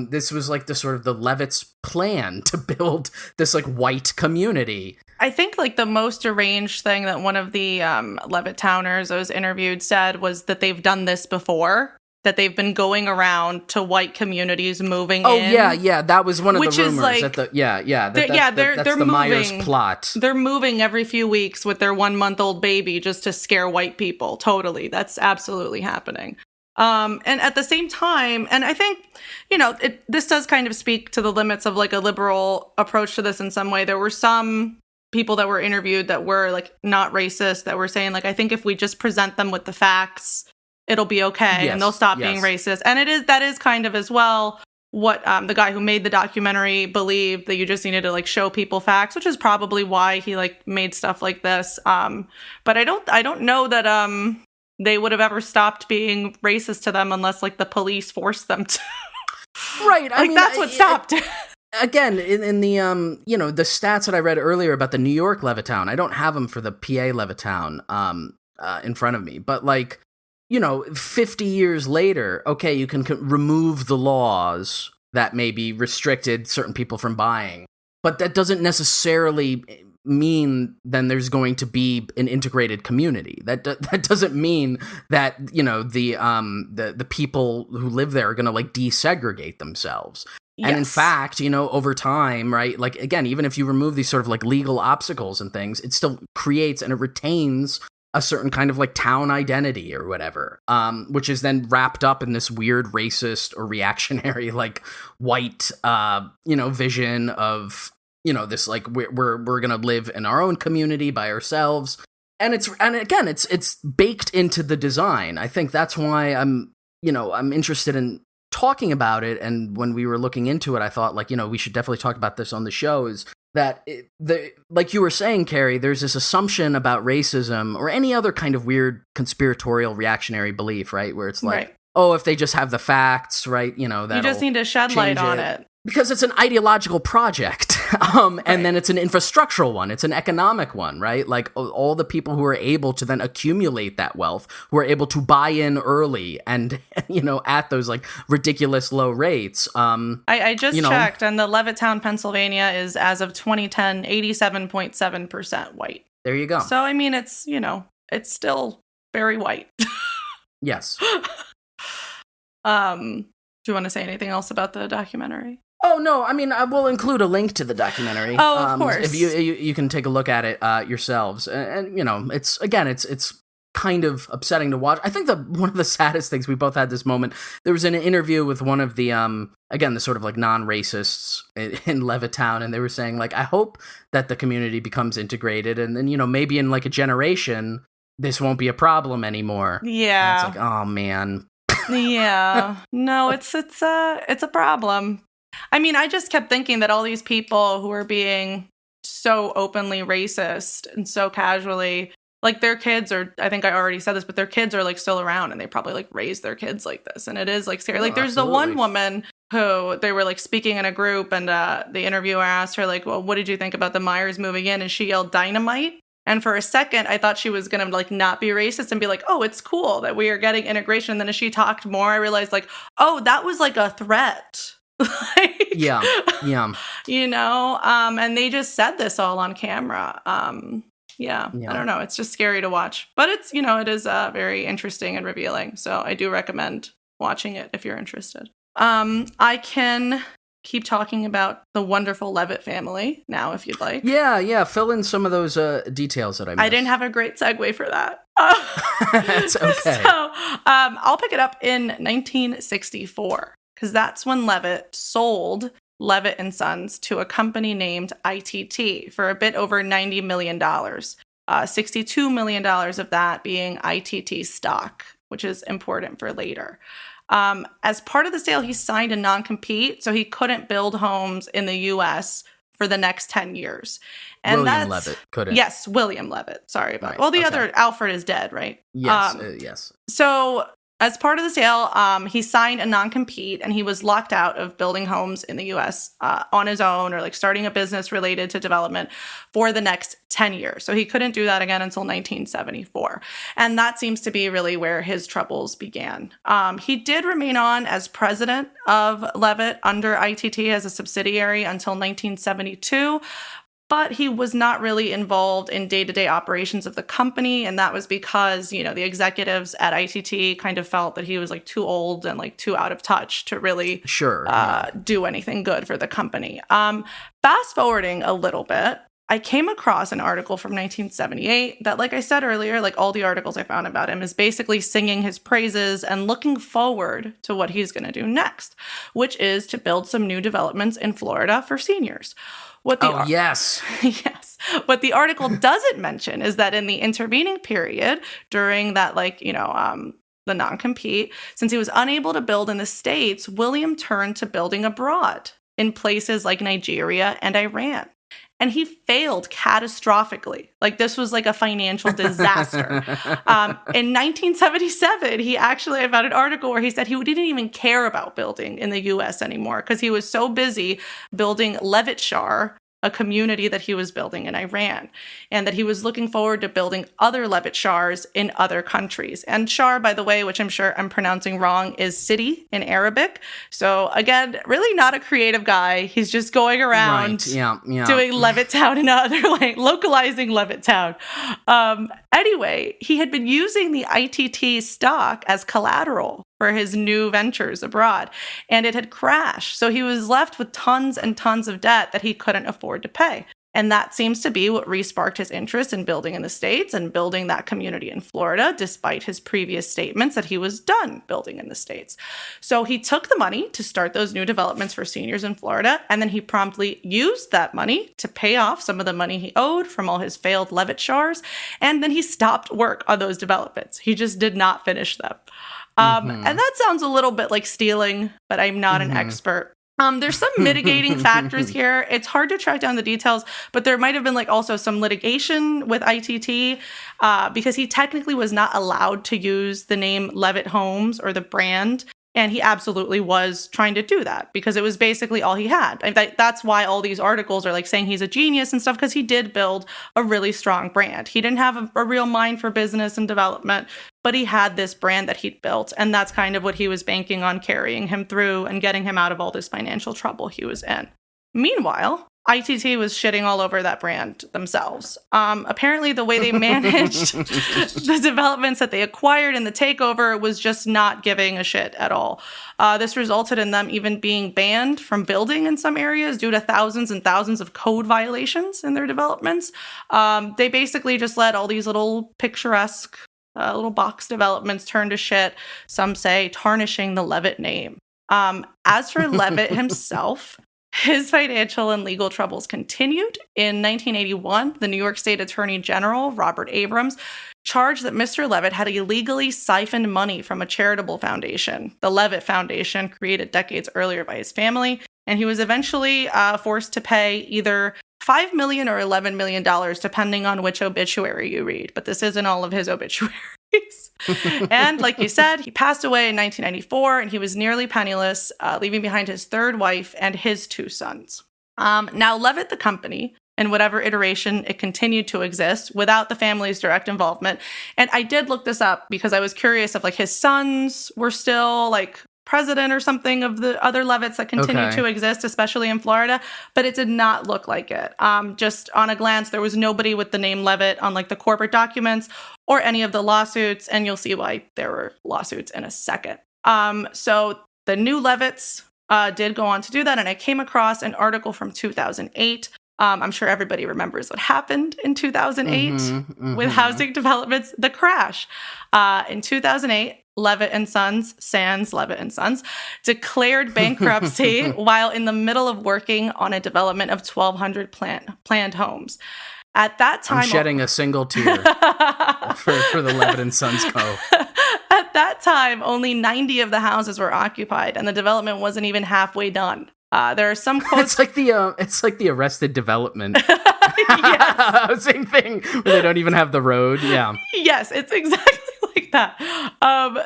This was like the sort of the Levitt's plan to build this like white community. I think like the most arranged thing that one of the Levittowners I was interviewed said was that they've done this before, that they've been going around to white communities moving in. Oh yeah, that was one of the rumors. Is like, that's they're the moving, Myers plot. They're moving every few weeks with their 1-month-old baby just to scare white people. Totally, that's absolutely happening. And at the same time, and I think, this does kind of speak to the limits of like a liberal approach to this in some way. There were some people that were interviewed that were like not racist that were saying like, I think if we just present them with the facts, it'll be okay, and they'll stop being racist. And that is kind of as well what the guy who made the documentary believed, that you just needed to like show people facts, which is probably why he like made stuff like this. But I don't know that they would have ever stopped being racist to them unless like the police forced them to. Right. I mean, that's what stopped. Again, in the the stats that I read earlier about the New York Levittown, I don't have them for the PA Levittown in front of me, but like, 50 years later, okay, you can remove the laws that maybe restricted certain people from buying, but that doesn't necessarily mean then there's going to be an integrated community. That doesn't mean that the people who live there are going to like desegregate themselves. And in fact, over time, right, like, again, even if you remove these sort of like legal obstacles and things, it still creates and it retains a certain kind of like town identity or whatever, which is then wrapped up in this weird racist or reactionary like white, vision of, this like we're going to live in our own community by ourselves. And it's baked into the design. I think that's why I'm interested in talking about it. And when we were looking into it, I thought like, we should definitely talk about this on the show, is that like you were saying, Cari, there's this assumption about racism or any other kind of weird conspiratorial reactionary belief, right? Where it's like, oh, if they just have the facts, right? That you just need to shed light on it. Because it's an ideological project, and then it's an infrastructural one. It's an economic one, right? Like all the people who are able to then accumulate that wealth, who are able to buy in early and, at those like ridiculous low rates. I just checked, and the Levittown, Pennsylvania is, as of 2010, 87.7% white. There you go. So, I mean, it's, it's still very white. Yes. Do you want to say anything else about the documentary? Oh, no, I mean, I will include a link to the documentary. Oh, of course. If you can take a look at it yourselves. And it's kind of upsetting to watch. I think one of the saddest things, we both had this moment, there was an interview with one of the, again, the sort of like non-racists in Levittown, and they were saying, like, I hope that the community becomes integrated, and then, maybe in like a generation, this won't be a problem anymore. Yeah. And it's like, oh, man. Yeah. No, it's a problem. I mean, I just kept thinking that all these people who are being so openly racist and so casually, like their kids are, I think I already said this, but their kids are like still around, and they probably like raise their kids like this. And it is like scary. Like there's absolutely. The one woman who they were like speaking in a group, and the interviewer asked her like, well, what did you think about the Myers moving in? And she yelled dynamite. And for a second, I thought she was going to like not be racist and be like, oh, it's cool that we are getting integration. And then as she talked more, I realized like, oh, that was like a threat. Like, yeah. And they just said this all on camera. Yeah, I don't know. It's just scary to watch, but it's, it is very interesting and revealing. So I do recommend watching it if you're interested. I can keep talking about the wonderful Levitt family now, if you'd like. Yeah. Fill in some of those details that I missed. I didn't have a great segue for that. That's okay. So I'll pick it up in 1964. Because that's when Levitt sold Levitt and Sons to a company named ITT for a bit over $90 million. $62 million of that being ITT stock, which is important for later. As part of the sale, he signed a non-compete, so he couldn't build homes in the U.S. for the next 10 years. And William Levitt couldn't. Yes, William Levitt. Sorry about it. Well, the okay. other, Alfred is dead, right? Yes, yes. So as part of the sale, he signed a non-compete, and he was locked out of building homes in the U.S. On his own, or like starting a business related to development for the next 10 years. So he couldn't do that again until 1974. And that seems to be really where his troubles began. He did remain on as president of Levitt under ITT as a subsidiary until 1972. But he was not really involved in day-to-day operations of the company, and that was because, the executives at ITT kind of felt that he was like too old and like too out of touch to really do anything good for the company. Fast forwarding a little bit, I came across an article from 1978 that, like I said earlier, like all the articles I found about him, is basically singing his praises and looking forward to what he's going to do next, which is to build some new developments in Florida for seniors. Yes. Yes. What the article doesn't mention is that in the intervening period during that, the non-compete, since he was unable to build in the States, William turned to building abroad in places like Nigeria and Iran. And he failed catastrophically. Like, this was like a financial disaster. In 1977, I found an article where he said he didn't even care about building in the U.S. anymore because he was so busy building Levittown, a community that he was building in Iran, and that he was looking forward to building other Levittowns in other countries. And Shar, by the way, which I'm sure I'm pronouncing wrong, is city in Arabic. So again, really not a creative guy. He's just going around doing Levittown in other localizing Levittown. Anyway, he had been using the ITT stock as collateral for his new ventures abroad, and it had crashed. So he was left with tons and tons of debt that he couldn't afford to pay. And that seems to be what re-sparked his interest in building in the States and building that community in Florida, despite his previous statements that he was done building in the States. So he took the money to start those new developments for seniors in Florida, and then he promptly used that money to pay off some of the money he owed from all his failed Levittown, and then he stopped work on those developments. He just did not finish them. And that sounds a little bit like stealing, but I'm not an expert. There's some mitigating factors here. It's hard to track down the details, but there might have been also some litigation with ITT because he technically was not allowed to use the name Levitt Homes or the brand. And he absolutely was trying to do that because it was basically all he had. That's why all these articles are saying he's a genius and stuff, because he did build a really strong brand. He didn't have a real mind for business and development, but he had this brand that he'd built. And that's kind of what he was banking on carrying him through and getting him out of all this financial trouble he was in. Meanwhile, ITT was shitting all over that brand themselves. Apparently, the way they managed the developments that they acquired in the takeover was just not giving a shit at all. This resulted in them even being banned from building in some areas due to thousands and thousands of code violations in their developments. They basically just let all these little picturesque little box developments turn to shit, some say tarnishing the Levitt name. As for Levitt himself, his financial and legal troubles continued. In 1981, the New York State Attorney General, Robert Abrams, charged that Mr. Levitt had illegally siphoned money from a charitable foundation, the Levitt Foundation, created decades earlier by his family, and he was eventually forced to pay either $5 million or $11 million, depending on which obituary you read. But this isn't all of his obituaries. And like you said, he passed away in 1994, and he was nearly penniless, leaving behind his third wife and his 2 sons. Now, Levitt, the company, in whatever iteration it continued to exist without the family's direct involvement. And I did look this up because I was curious if his sons were still president or something of the other Levitts that continue to exist, especially in Florida, but it did not look like it. Just on a glance, there was nobody with the name Levitt on the corporate documents or any of the lawsuits, and you'll see why there were lawsuits in a second. So the new Levitts did go on to do that, and I came across an article from 2008. I'm sure everybody remembers what happened in 2008 with housing developments, the crash. In 2008, Levitt and Sons, sans Levitt and Sons, declared bankruptcy while in the middle of working on a development of 1,200 planned homes. At that time, I'm shedding a single tear for the Levitt and Sons Co. At that time, only 90 of the houses were occupied, and the development wasn't even halfway done. There are some quotes. It's like the Arrested Development housing thing where they don't even have the road. Yeah. Yes, it's exactly like that.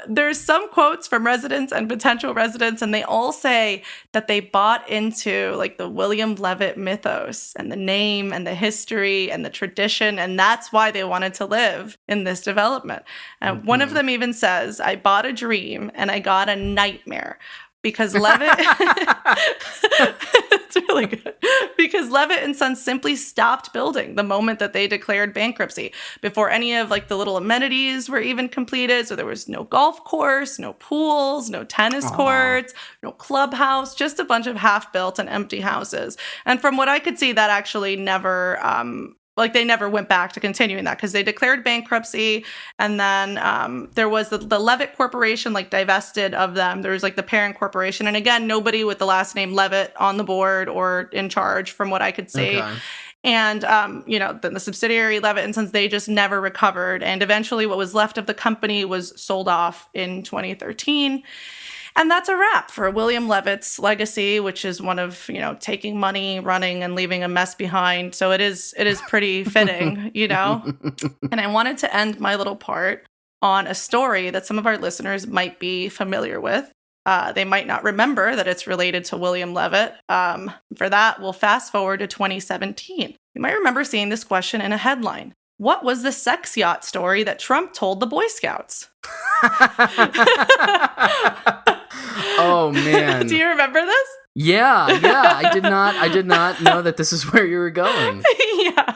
There's some quotes from residents and potential residents, and they all say that they bought into the William Levitt mythos and the name and the history and the tradition, and that's why they wanted to live in this development. And one of them even says, "I bought a dream and I got a nightmare. because Levitt it's really good, because Levitt and Sons simply stopped building the moment that they declared bankruptcy, before any of like the little amenities were even completed. So there was no golf course, no pools, no tennis courts, no clubhouse, just a bunch of half-built and empty houses. And from what I could see, that actually never they never went back to continuing that, because they declared bankruptcy, and then there was the Levitt Corporation like divested of them. There was like the parent corporation, and again, nobody with the last name Levitt on the board or in charge, from what I could see. Okay. And, then the subsidiary Levitt and Sons, they just never recovered. And eventually what was left of the company was sold off in 2013. And that's a wrap for William Levitt's legacy, which is one of, taking money, running, and leaving a mess behind. So it is pretty fitting, And I wanted to end my little part on a story that some of our listeners might be familiar with. They might not remember that it's related to William Levitt. For that, we'll fast forward to 2017. You might remember seeing this question in a headline. What was the sex yacht story that Trump told the Boy Scouts? Oh, man. Do you remember this? Yeah. I did not know that this is where you were going. Yeah.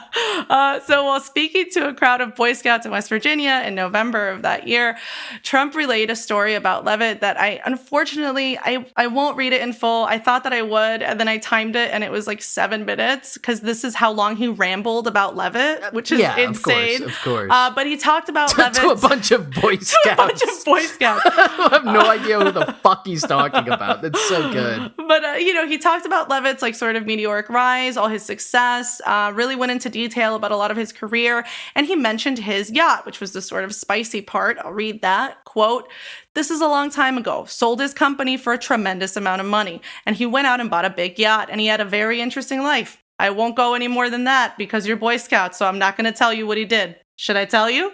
So while speaking to a crowd of Boy Scouts in West Virginia in November of that year, Trump relayed a story about Levitt that unfortunately, I won't read it in full. I thought that I would, and then I timed it, and it was like 7 minutes, because this is how long he rambled about Levitt, which is insane. Of course. But he talked about Levitt to a bunch of Boy Scouts. I have no idea who the fuck he's talking about. That's so good. But, he talked about Levitt's like sort of meteoric rise, all his success, really went into detail about a lot of his career. And he mentioned his yacht, which was the sort of spicy part. I'll read that. Quote, "This is a long time ago. Sold his company for a tremendous amount of money. And he went out and bought a big yacht. And he had a very interesting life. I won't go any more than that because you're Boy Scouts. So I'm not going to tell you what he did. Should I tell you?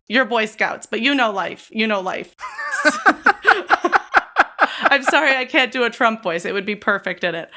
You're Boy Scouts, but you know life. I'm sorry I can't do a Trump voice. It would be perfect in it.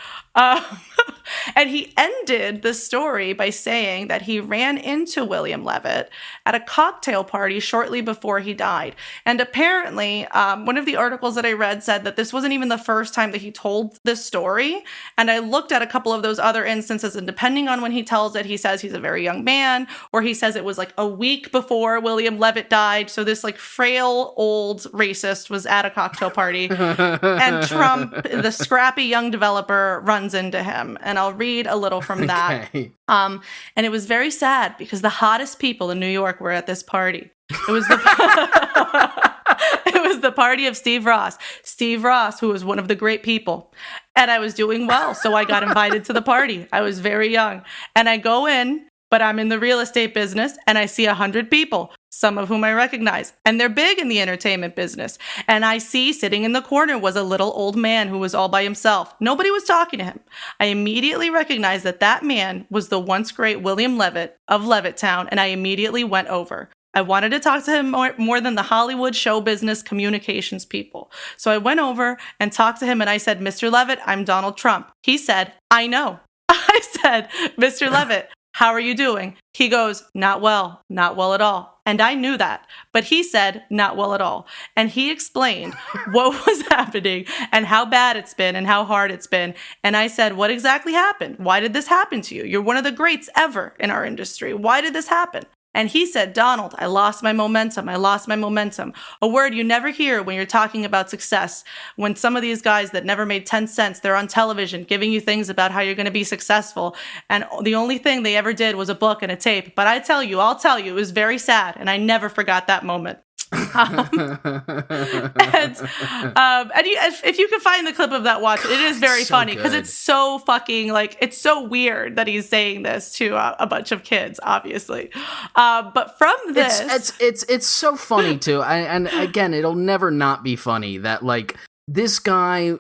And he ended the story by saying that he ran into William Levitt at a cocktail party shortly before he died. And apparently, one of the articles that I read said that this wasn't even the first time that he told this story. And I looked at a couple of those other instances, and depending on when he tells it, he says he's a very young man, or he says it was like a week before William Levitt died. So this like frail old racist was at a cocktail party, and Trump, the scrappy young developer, runs into him. And I'll read a little from that. Okay. And it was very sad because the hottest people in New York were at this party. It was the party of Steve Ross. Steve Ross, who was one of the great people. And I was doing well, so I got invited to the party. I was very young. And I go in, but I'm in the real estate business, and I see 100 people, some of whom I recognize, and they're big in the entertainment business. And I see sitting in the corner was a little old man who was all by himself. Nobody was talking to him. I immediately recognized that man was the once great William Levitt of Levittown, and I immediately went over. I wanted to talk to him more than the Hollywood show business communications people. So I went over and talked to him, and I said, "Mr. Levitt, I'm Donald Trump." He said, "I know." I said, "Mr. Levitt, how are you doing?" He goes, not well at all. And I knew that, but he said, "Not well at all." And he explained what was happening and how bad it's been and how hard it's been. And I said, "What exactly happened? Why did this happen to you? You're one of the greats ever in our industry. Why did this happen?" And he said, "Donald, I lost my momentum. A word you never hear when you're talking about success. When some of these guys that never made 10 cents, they're on television giving you things about how you're going to be successful. And the only thing they ever did was a book and a tape. But I'll tell you, it was very sad. And I never forgot that moment." If you can find the clip of that, watch it. It is very funny because it's so fucking it's so weird that he's saying this to a bunch of kids, obviously. But from this, it's so funny too. And again, it'll never not be funny that this guy,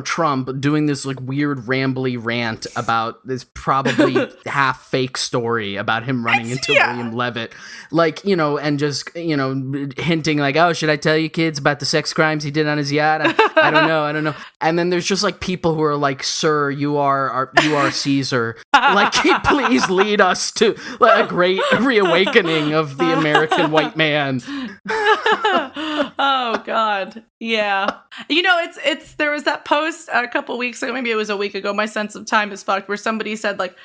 Trump, doing this weird rambly rant about this probably half fake story about him running into William Levitt, and just, hinting "Oh, should I tell you kids about the sex crimes he did on his yacht? I don't know. And then there's just people who are like, "Sir, you are Caesar. Please lead us to a great reawakening of the American white man." Oh God. Yeah. It's there was that post a couple weeks ago, maybe it was a week ago, my sense of time is fucked, where somebody said like,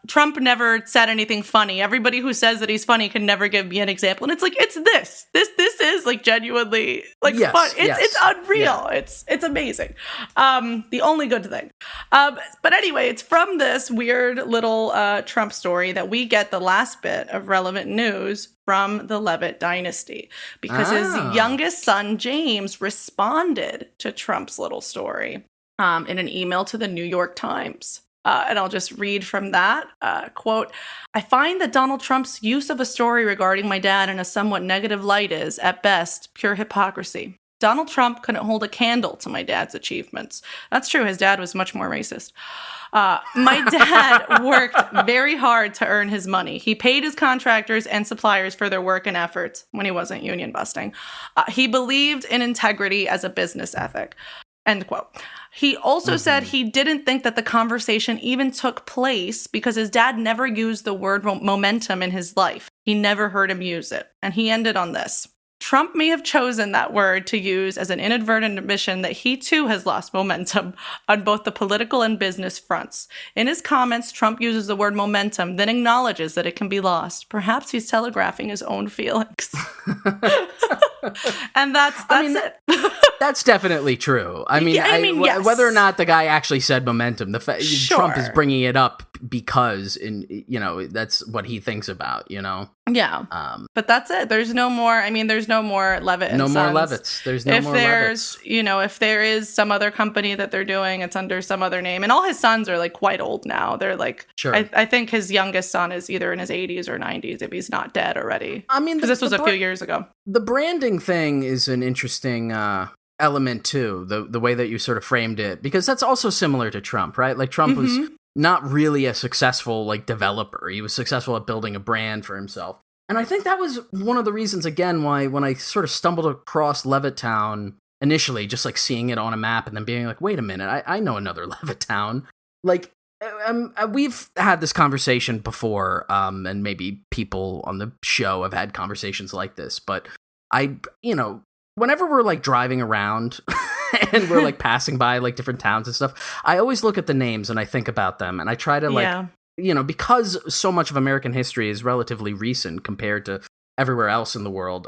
Trump never said anything funny. Everybody who says that he's funny can never give me an example. And it's like, it's this is like genuinely like fun. It's unreal. Yeah. It's amazing. The only good thing. But anyway, it's from this weird little Trump story that we get the last bit of relevant news from the Levitt dynasty, because his youngest son, James, responded to Trump's little story in an email to the New York Times. And I'll just read from that. Quote, I find that Donald Trump's use of a story regarding my dad in a somewhat negative light is, at best, pure hypocrisy. Donald Trump couldn't hold a candle to my dad's achievements. That's true. His dad was much more racist. My dad worked very hard to earn his money. He paid his contractors and suppliers for their work and efforts when he wasn't union busting. He believed in integrity as a business ethic. End quote. He also said he didn't think that the conversation even took place because his dad never used the word momentum in his life. He never heard him use it. And he ended on this. Trump may have chosen that word to use as an inadvertent admission that he too has lost momentum on both the political and business fronts. In his comments, Trump uses the word momentum, then acknowledges that it can be lost. Perhaps he's telegraphing his own feelings. And that's it. That's definitely true. I mean, yes. Whether or not the guy actually said momentum, Sure. Trump is bringing it up because, that's what he thinks about, Yeah. But that's it. There's no more. There's no more Levitt and No Sons. more Levitts. There's no more Levitts. If there is some other company that they're doing, it's under some other name. And all his sons are like quite old now. They're like, sure. I think his youngest son is either in his 80s or 90s if he's not dead already. Because this was a few years ago. The branding thing is an interesting element too, the way that you sort of framed it, because that's also similar to Trump, right? Like Trump was not really a successful like developer. He was successful at building a brand for himself. And I think that was one of the reasons, again, why when I sort of stumbled across Levittown initially, just like seeing it on a map and then being like, wait a minute, I know another Levittown. Like, we've had this conversation before, and maybe people on the show have had conversations like this, but whenever we're like driving around and we're like passing by like different towns and stuff, I always look at the names and I think about them and I try to because so much of American history is relatively recent compared to everywhere else in the world,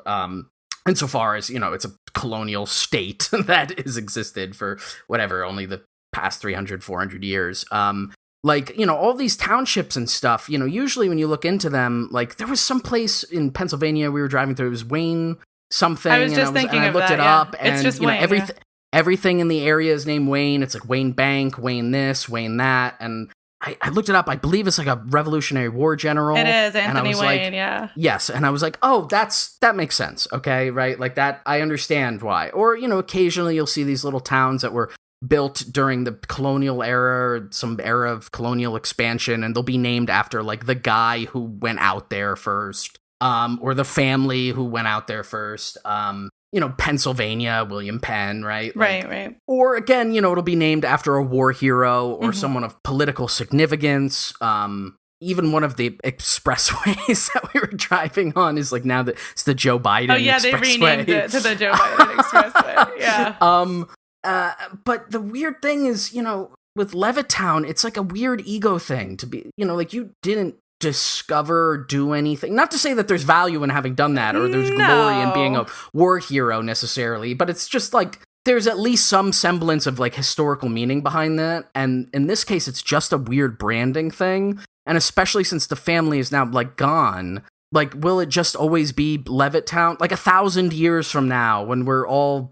insofar as, it's a colonial state that has existed for whatever, only the past 300, 400 years. All these townships and stuff, usually when you look into them, like there was some place in Pennsylvania we were driving through, it was Wayne something. I was just thinking of that. I looked it up, and it's just Wayne, everything in the area is named Wayne. It's like Wayne Bank, Wayne this, Wayne that, and I looked it up. I believe it's like a Revolutionary War general. It is Anthony Wayne, yeah. Yes, and I was like, oh, that makes sense. Okay, right, like that. I understand why. Or occasionally you'll see these little towns that were built during the colonial era or some era of colonial expansion, and they'll be named after like the guy who went out there first, or the family who went out there first. Pennsylvania, William Penn, right? Right. Or again, it'll be named after a war hero or someone of political significance. Even one of the expressways that we were driving on is like now it's the Joe Biden expressway. Oh yeah, they renamed it to the Joe Biden expressway. Yeah. But the weird thing is, with Levittown, it's like a weird ego thing to be, like you didn't discover or do anything. Not to say that there's value in having done that or there's glory in being a war hero necessarily, but it's just like there's at least some semblance of like historical meaning behind that. And in this case, it's just a weird branding thing. And especially since the family is now like gone, like, will it just always be Levittown? Like 1,000 years from now when we're all,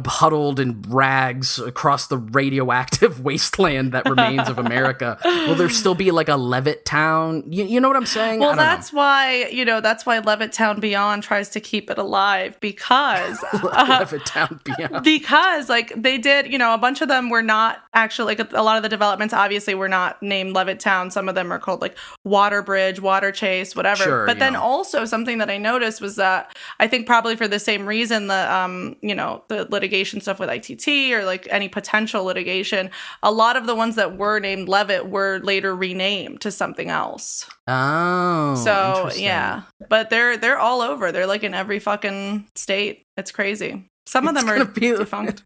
huddled in rags across the radioactive wasteland that remains of America, will there still be like a Levittown? You know what I'm saying? Well, that's why Levittown Beyond tries to keep it alive, because Levittown Beyond. Because like they did, a bunch of them were not actually, like a lot of the developments obviously were not named Levittown. Some of them are called like Waterbridge, Water Chase, whatever. Sure, but then also something that I noticed was that I think probably for the same reason the litigation stuff with ITT or like any potential litigation, a lot of the ones that were named Levitt were later renamed to something else. Oh, so yeah, but they're all over. They're like in every fucking state. It's crazy. Some of them are defunct.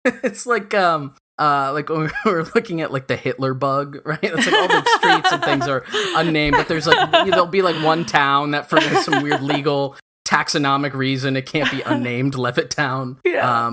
It's like when we're looking at like the Hitler bug, right? It's like all the streets and things are unnamed, but there's like there'll be like one town that for some weird legal taxonomic reason it can't be unnamed Levittown. Yeah.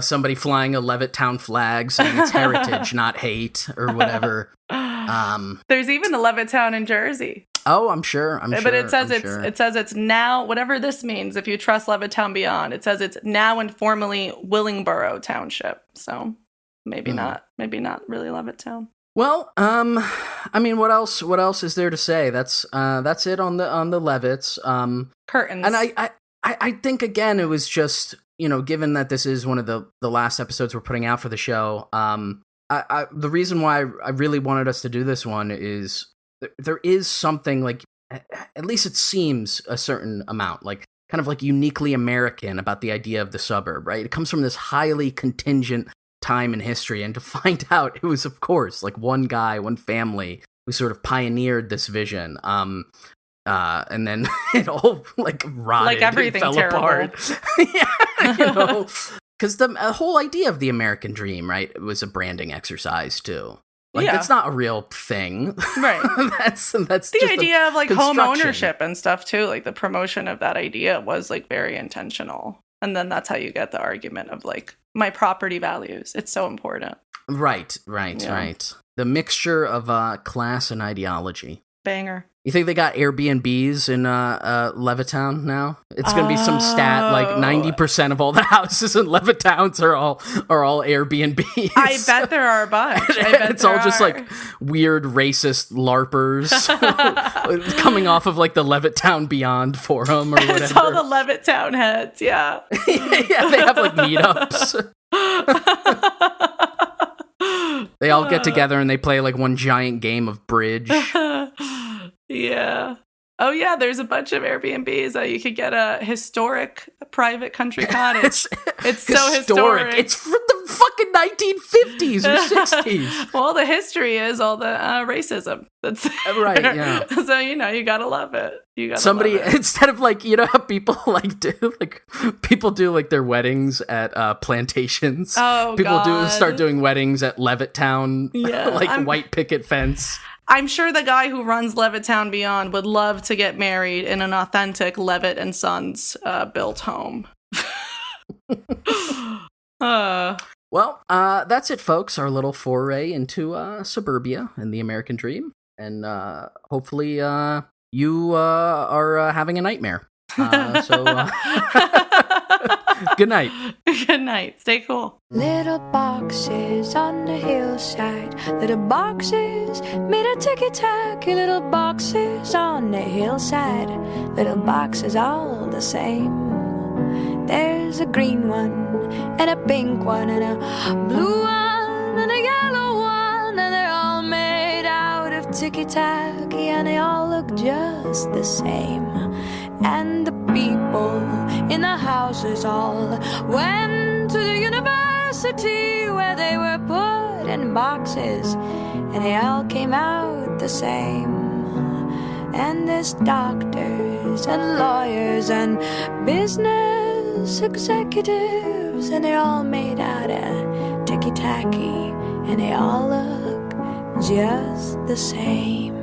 Somebody flying a Levittown flag saying it's heritage, not hate, or whatever. There's even a Levittown in Jersey. Oh, I'm sure. But it says it's now, whatever this means, if you trust Levittown Beyond, it says it's now informally Willingboro Township. So maybe not really Levittown. Well, I mean, what else is there to say? That's it on the Levitts. Curtains. And I think again it was just, given that this is one of the last episodes we're putting out for the show, the reason why I really wanted us to do this one is there is something like, at least it seems a certain amount, like kind of like uniquely American about the idea of the suburb, right? It comes from this highly contingent time in history, and to find out it was, of course, like one guy, one family who sort of pioneered this vision. And then it all like rotted, like everything fell terrible. apart. Yeah, because the whole idea of the American dream, right, it was a branding exercise too. Like, it's not a real thing. Right. that's the idea of like home ownership and stuff too. Like the promotion of that idea was like very intentional. And then that's how you get the argument of like my property values. It's so important. Right. Yeah. The mixture of class and ideology. Banger. You think they got Airbnbs in Levittown now? It's going to be some stat like 90% of all the houses in Levittowns are all Airbnbs. I bet there are a bunch. It's all just like weird racist LARPers coming off of like the Levittown Beyond forum or whatever. It's all the Levittown heads, yeah. Yeah, they have like meetups. They all get together and they play like one giant game of bridge. Yeah. Oh yeah, there's a bunch of Airbnbs that you could get a historic private country cottage. It's so historic. It's from the fucking 1950s or 60s. Well, the history is all the racism. That's right. Yeah. So you gotta love it. Somebody instead of like how people people do like their weddings at plantations. Oh, people God. start doing weddings at Levittown. Yeah, white picket fence. I'm sure the guy who runs Levittown Beyond would love to get married in an authentic Levitt and Sons built home. Well, that's it, folks. Our little foray into suburbia and the American dream. And hopefully you are having a nightmare. Good night. Good night. Stay cool. Little boxes on the hillside, little boxes made of ticky-tacky, little boxes on the hillside, little boxes all the same. There's a green one, and a pink one, and a blue one, and a yellow one, and they're all made out of ticky-tacky, and they all look just the same. And the people in the houses all went to the university where they were put in boxes, and they all came out the same. And there's doctors and lawyers and business executives, and they're all made out of ticky-tacky, and they all look just the same.